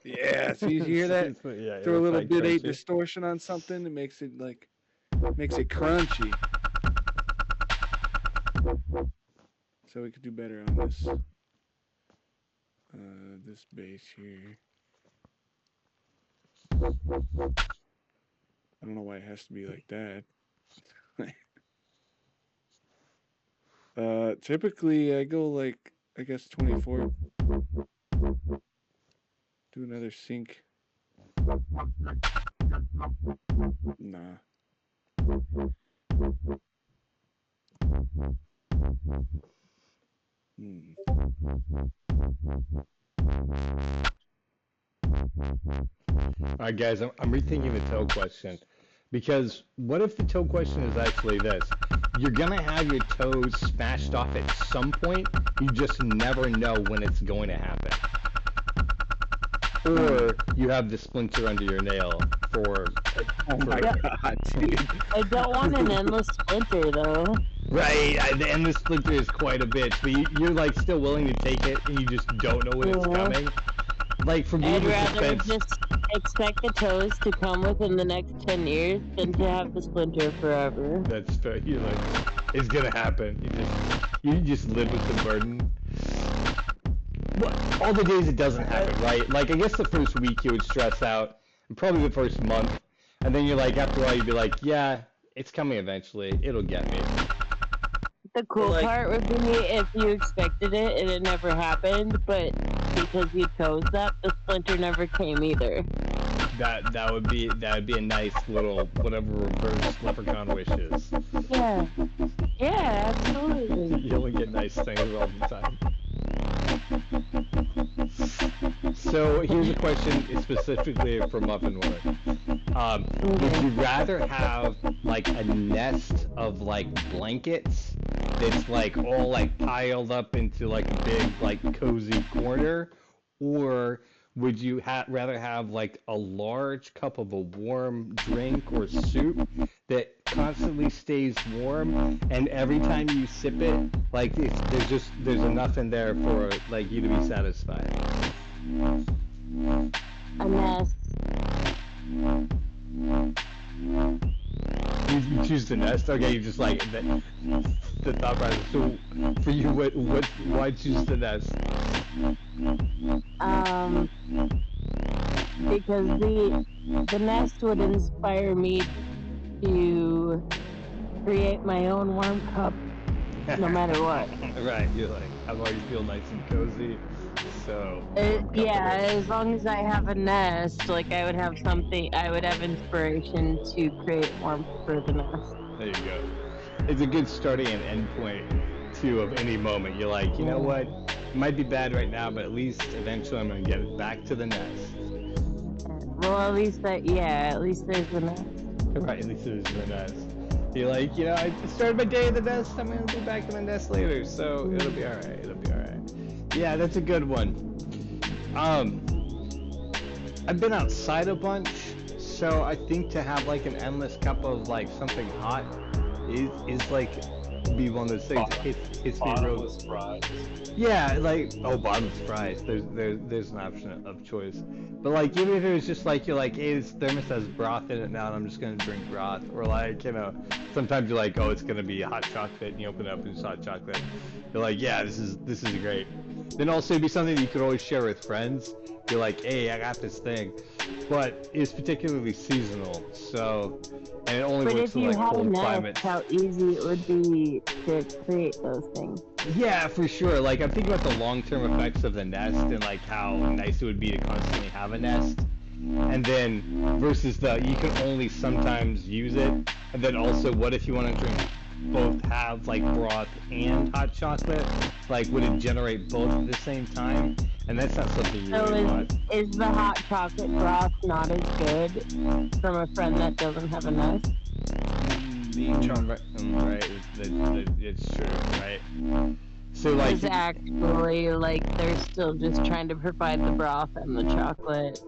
Yeah, so you hear that? Yeah, Throw a little like bit 8 crunchy. distortion on something, it makes it crunchy. So we could do better on this bass here. I don't know why it has to be like that. Typically I go like, I guess 24. Do another sync. Nah. Alright guys, I'm rethinking the toe question. Because what if the toe question is actually this? you're gonna have your toes smashed off at some point. You just never know when it's going to happen. Or you have the splinter under your nail for. Oh my god, dude. I don't want an endless splinter though. Right, and the splinter is quite a bitch, but you're like still willing to take it, and you just don't know when it's coming. Like for me, I'd the rather suspense. just expect the toes to come within the next 10 years than to have the splinter forever. That's fair. You're like, it's gonna happen. You just live with the burden. Well, all the days it doesn't happen, right? Like I guess the first week you would stress out, and probably the first month, and then you're like, after a while you'd be like, yeah, it's coming eventually. It'll get me. The cool Like- part would be if you expected it and it never happened, but because you chose that, the splinter never came either. That would be a nice little whatever reverse leprechaun wishes. Yeah. Yeah, absolutely. You only get nice things all the time. So here's a question specifically for Muffin Woman. Would you rather have like a nest of like blankets that's like all like piled up into like a big like cozy corner, or would you rather have like a large cup of a warm drink or soup that constantly stays warm, and every time you sip it, like there's enough in there for like you to be satisfied? A nest. You choose the nest? Okay, you just like the thought process. So for you, why choose the nest? Because the nest would inspire me to create my own warm cup, no matter what. Right, you're like, I've already feel nice and cozy, so. Yeah, as long as I have a nest, like I would have inspiration to create warmth for the nest. There you go. It's a good starting and end point, too, of any moment. You're like, you know what? It might be bad right now, but at least eventually I'm going to get it back to the nest. Well, at least there's the nest. Right, at least there's the nest. You're like, you know, I started my day in the nest, I'm going to be back in the nest later, so it'll be alright, Yeah, that's a good one. I've been outside a bunch, so I think to have like an endless cup of like something hot is like be one of those things that hits me real. Bottomless fries. Yeah, like bottomless fries. There's an option of choice. But like even if it was just like you're like, hey, this thermos has broth in it now, and I'm just gonna drink broth, or like sometimes you're like, oh, it's gonna be hot chocolate, and you open it up and it's hot chocolate. You're like, yeah, this is great. Then also it'd be something that you could always share with friends. You're like, hey, I got this thing, but it's particularly seasonal, so and it only But works if in you like had a cold nest, climates. how easy it would be to create those things. Yeah, for sure. Like I'm thinking about the long-term effects of the nest and like how nice it would be to constantly have a nest. And then versus you can only sometimes use it. And then also, what if you want to drink both have like broth and hot chocolate? Like would it generate both at the same time? And that's not something you really want. Is the hot chocolate broth not as good from a friend that doesn't have a nest? Right, it's true, right? So like, Because actually, like, they're still just trying to provide the broth and the chocolate.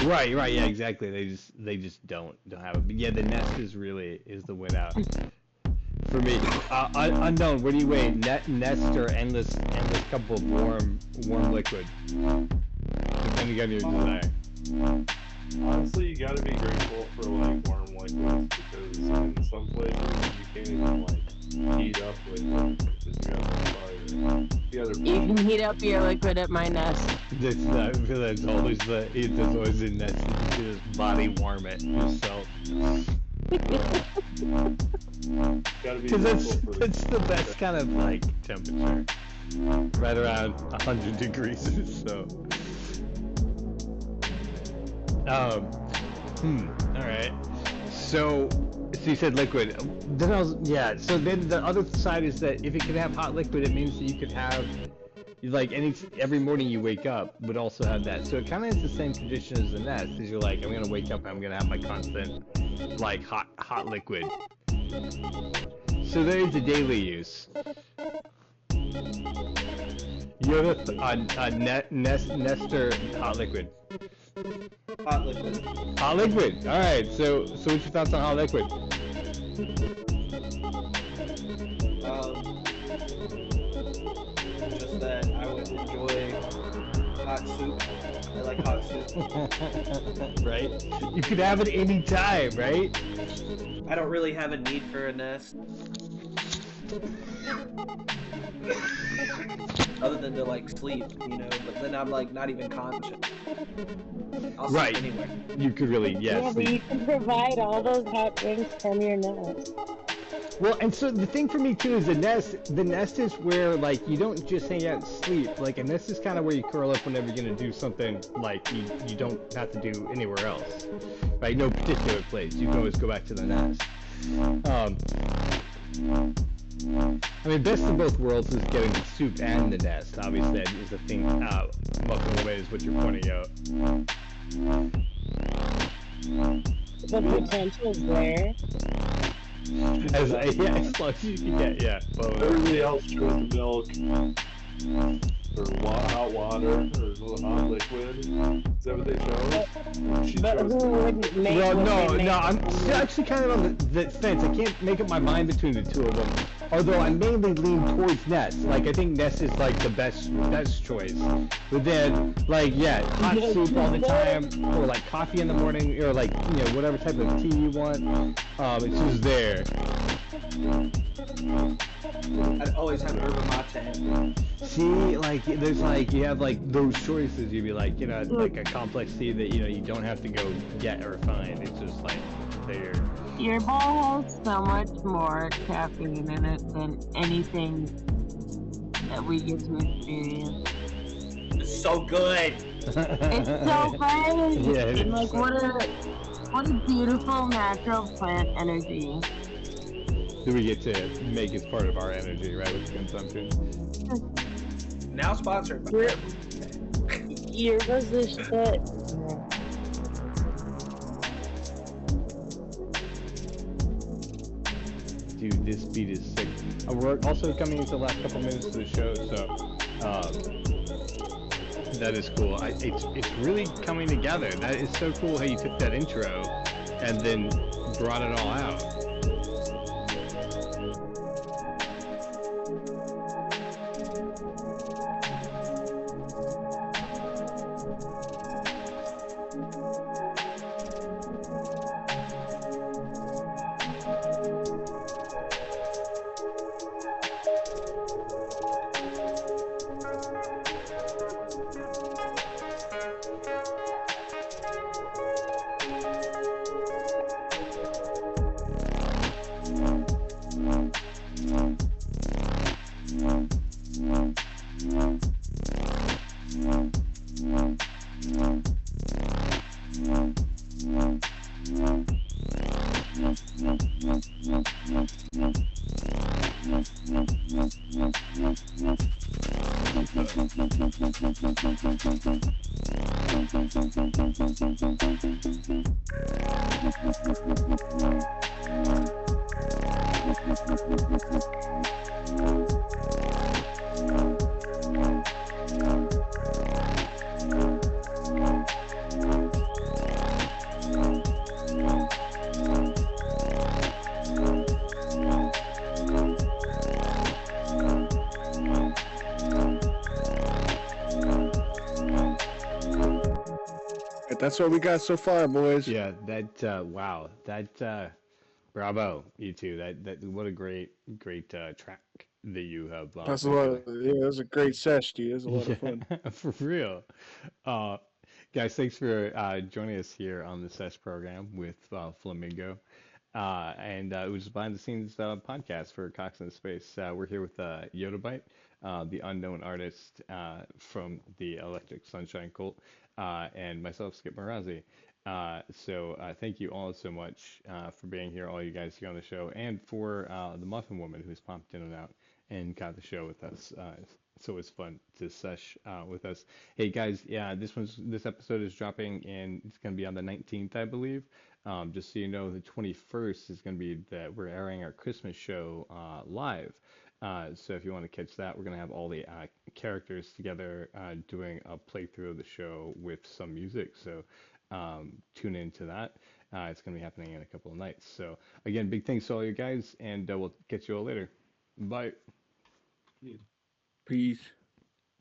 right, yeah, exactly. They just don't have it. But yeah, the nest is the win out for me. Unknown. Where do you weigh? Nest or endless cup of warm liquid, depending on your desire. Honestly, you gotta be grateful for like warm liquids because in some places you can't even like heat up liquid because you have fire. You can heat up your liquid at my nest. That's not. That's always there's always a nest that you can just body warm it yourself. Gotta be Because grateful for that's the best kind of like temperature, right around 100 degrees or so. All right. So you said liquid. Then so then the other side is that if you could have hot liquid, it means that you could have, like, every morning you wake up would also have that. So it kind of is the same condition as the nest. Is you're like, I'm gonna wake up, I'm gonna have my constant, like, hot liquid. So there's the daily use. Yoda, Nester, hot liquid. Hot liquid. Hot liquid. All right. So what's your thoughts on hot liquid? Just that I would enjoy hot soup. I like hot soup. Right. You could have it any time, right? I don't really have a need for a nest. Other than to like sleep, you know, but then I'm like not even conscious. I'll Right. sleep anywhere. You could really, Yeah, but sleep. you can provide all those hot drinks from your nest. Well, and so the thing for me too is the nest is where like you don't just hang out and sleep. Like a nest is kind of where you curl up whenever you're gonna do something like you don't have to do anywhere else. Right? No particular place. You can always go back to the nest. I mean, best of both worlds is getting the soup and the nest. Obviously, that is the thing. Muffin woman is what you're pointing out. The potential's there. As long as you can get, well, Everything else goes to milk, or hot water, or hot liquid. Is that what they chose? She But chose who wouldn't make well, what no, they make? I'm still actually kind of on the fence. I can't make up my mind between the two of them. Although I mainly lean towards Nest. Like I think Nest is like the best choice. But then, like hot soup all the time, or like coffee in the morning, or like whatever type of tea you want. It's just there. I'd always have yerba mate. See, like there's like you have like those choices. You'd be like like a complex tea that you don't have to go get or find. It's just like there. Your bowl has so much more caffeine in it than anything that we get to experience. It's so good. It's so fun. Yeah, it And is. like what a beautiful natural plant energy. Do we get to make as part of our energy, right, with consumption? Now sponsored by Yerba's the shit. Dude, this beat is sick. We're also coming into the last couple minutes of the show, so that is cool. It's really coming together. That is so cool how you took that intro and then brought it all out. That's what we got so far, boys. Yeah, that wow, that bravo, you two. That what a great track that you have. That's a lot. Yeah, it was a great sesh, dude. It was a lot of fun. For real. Guys, thanks for joining us here on the Sesh program with Flamingo. And it was behind the scenes podcast for Cox in Space. We're here with Yottabyte, the unknown artist from the Electric Sunshine Cult, and myself, Skip Marazzi. So thank you all so much for being here, all you guys here on the show, and for the Muffin Woman who's popped in and out and got the show with us. it's always fun to sesh with us. Hey guys, yeah, this episode is dropping and it's gonna be on the 19th, I believe. Just so you know, the 21st is gonna be that we're airing our Christmas show live. So if you want to catch that, we're gonna have all the characters together doing a playthrough of the show with some music. So tune into that. It's gonna be happening in a couple of nights. So again, big thanks to all you guys, and we'll catch you all later. Bye. Peace.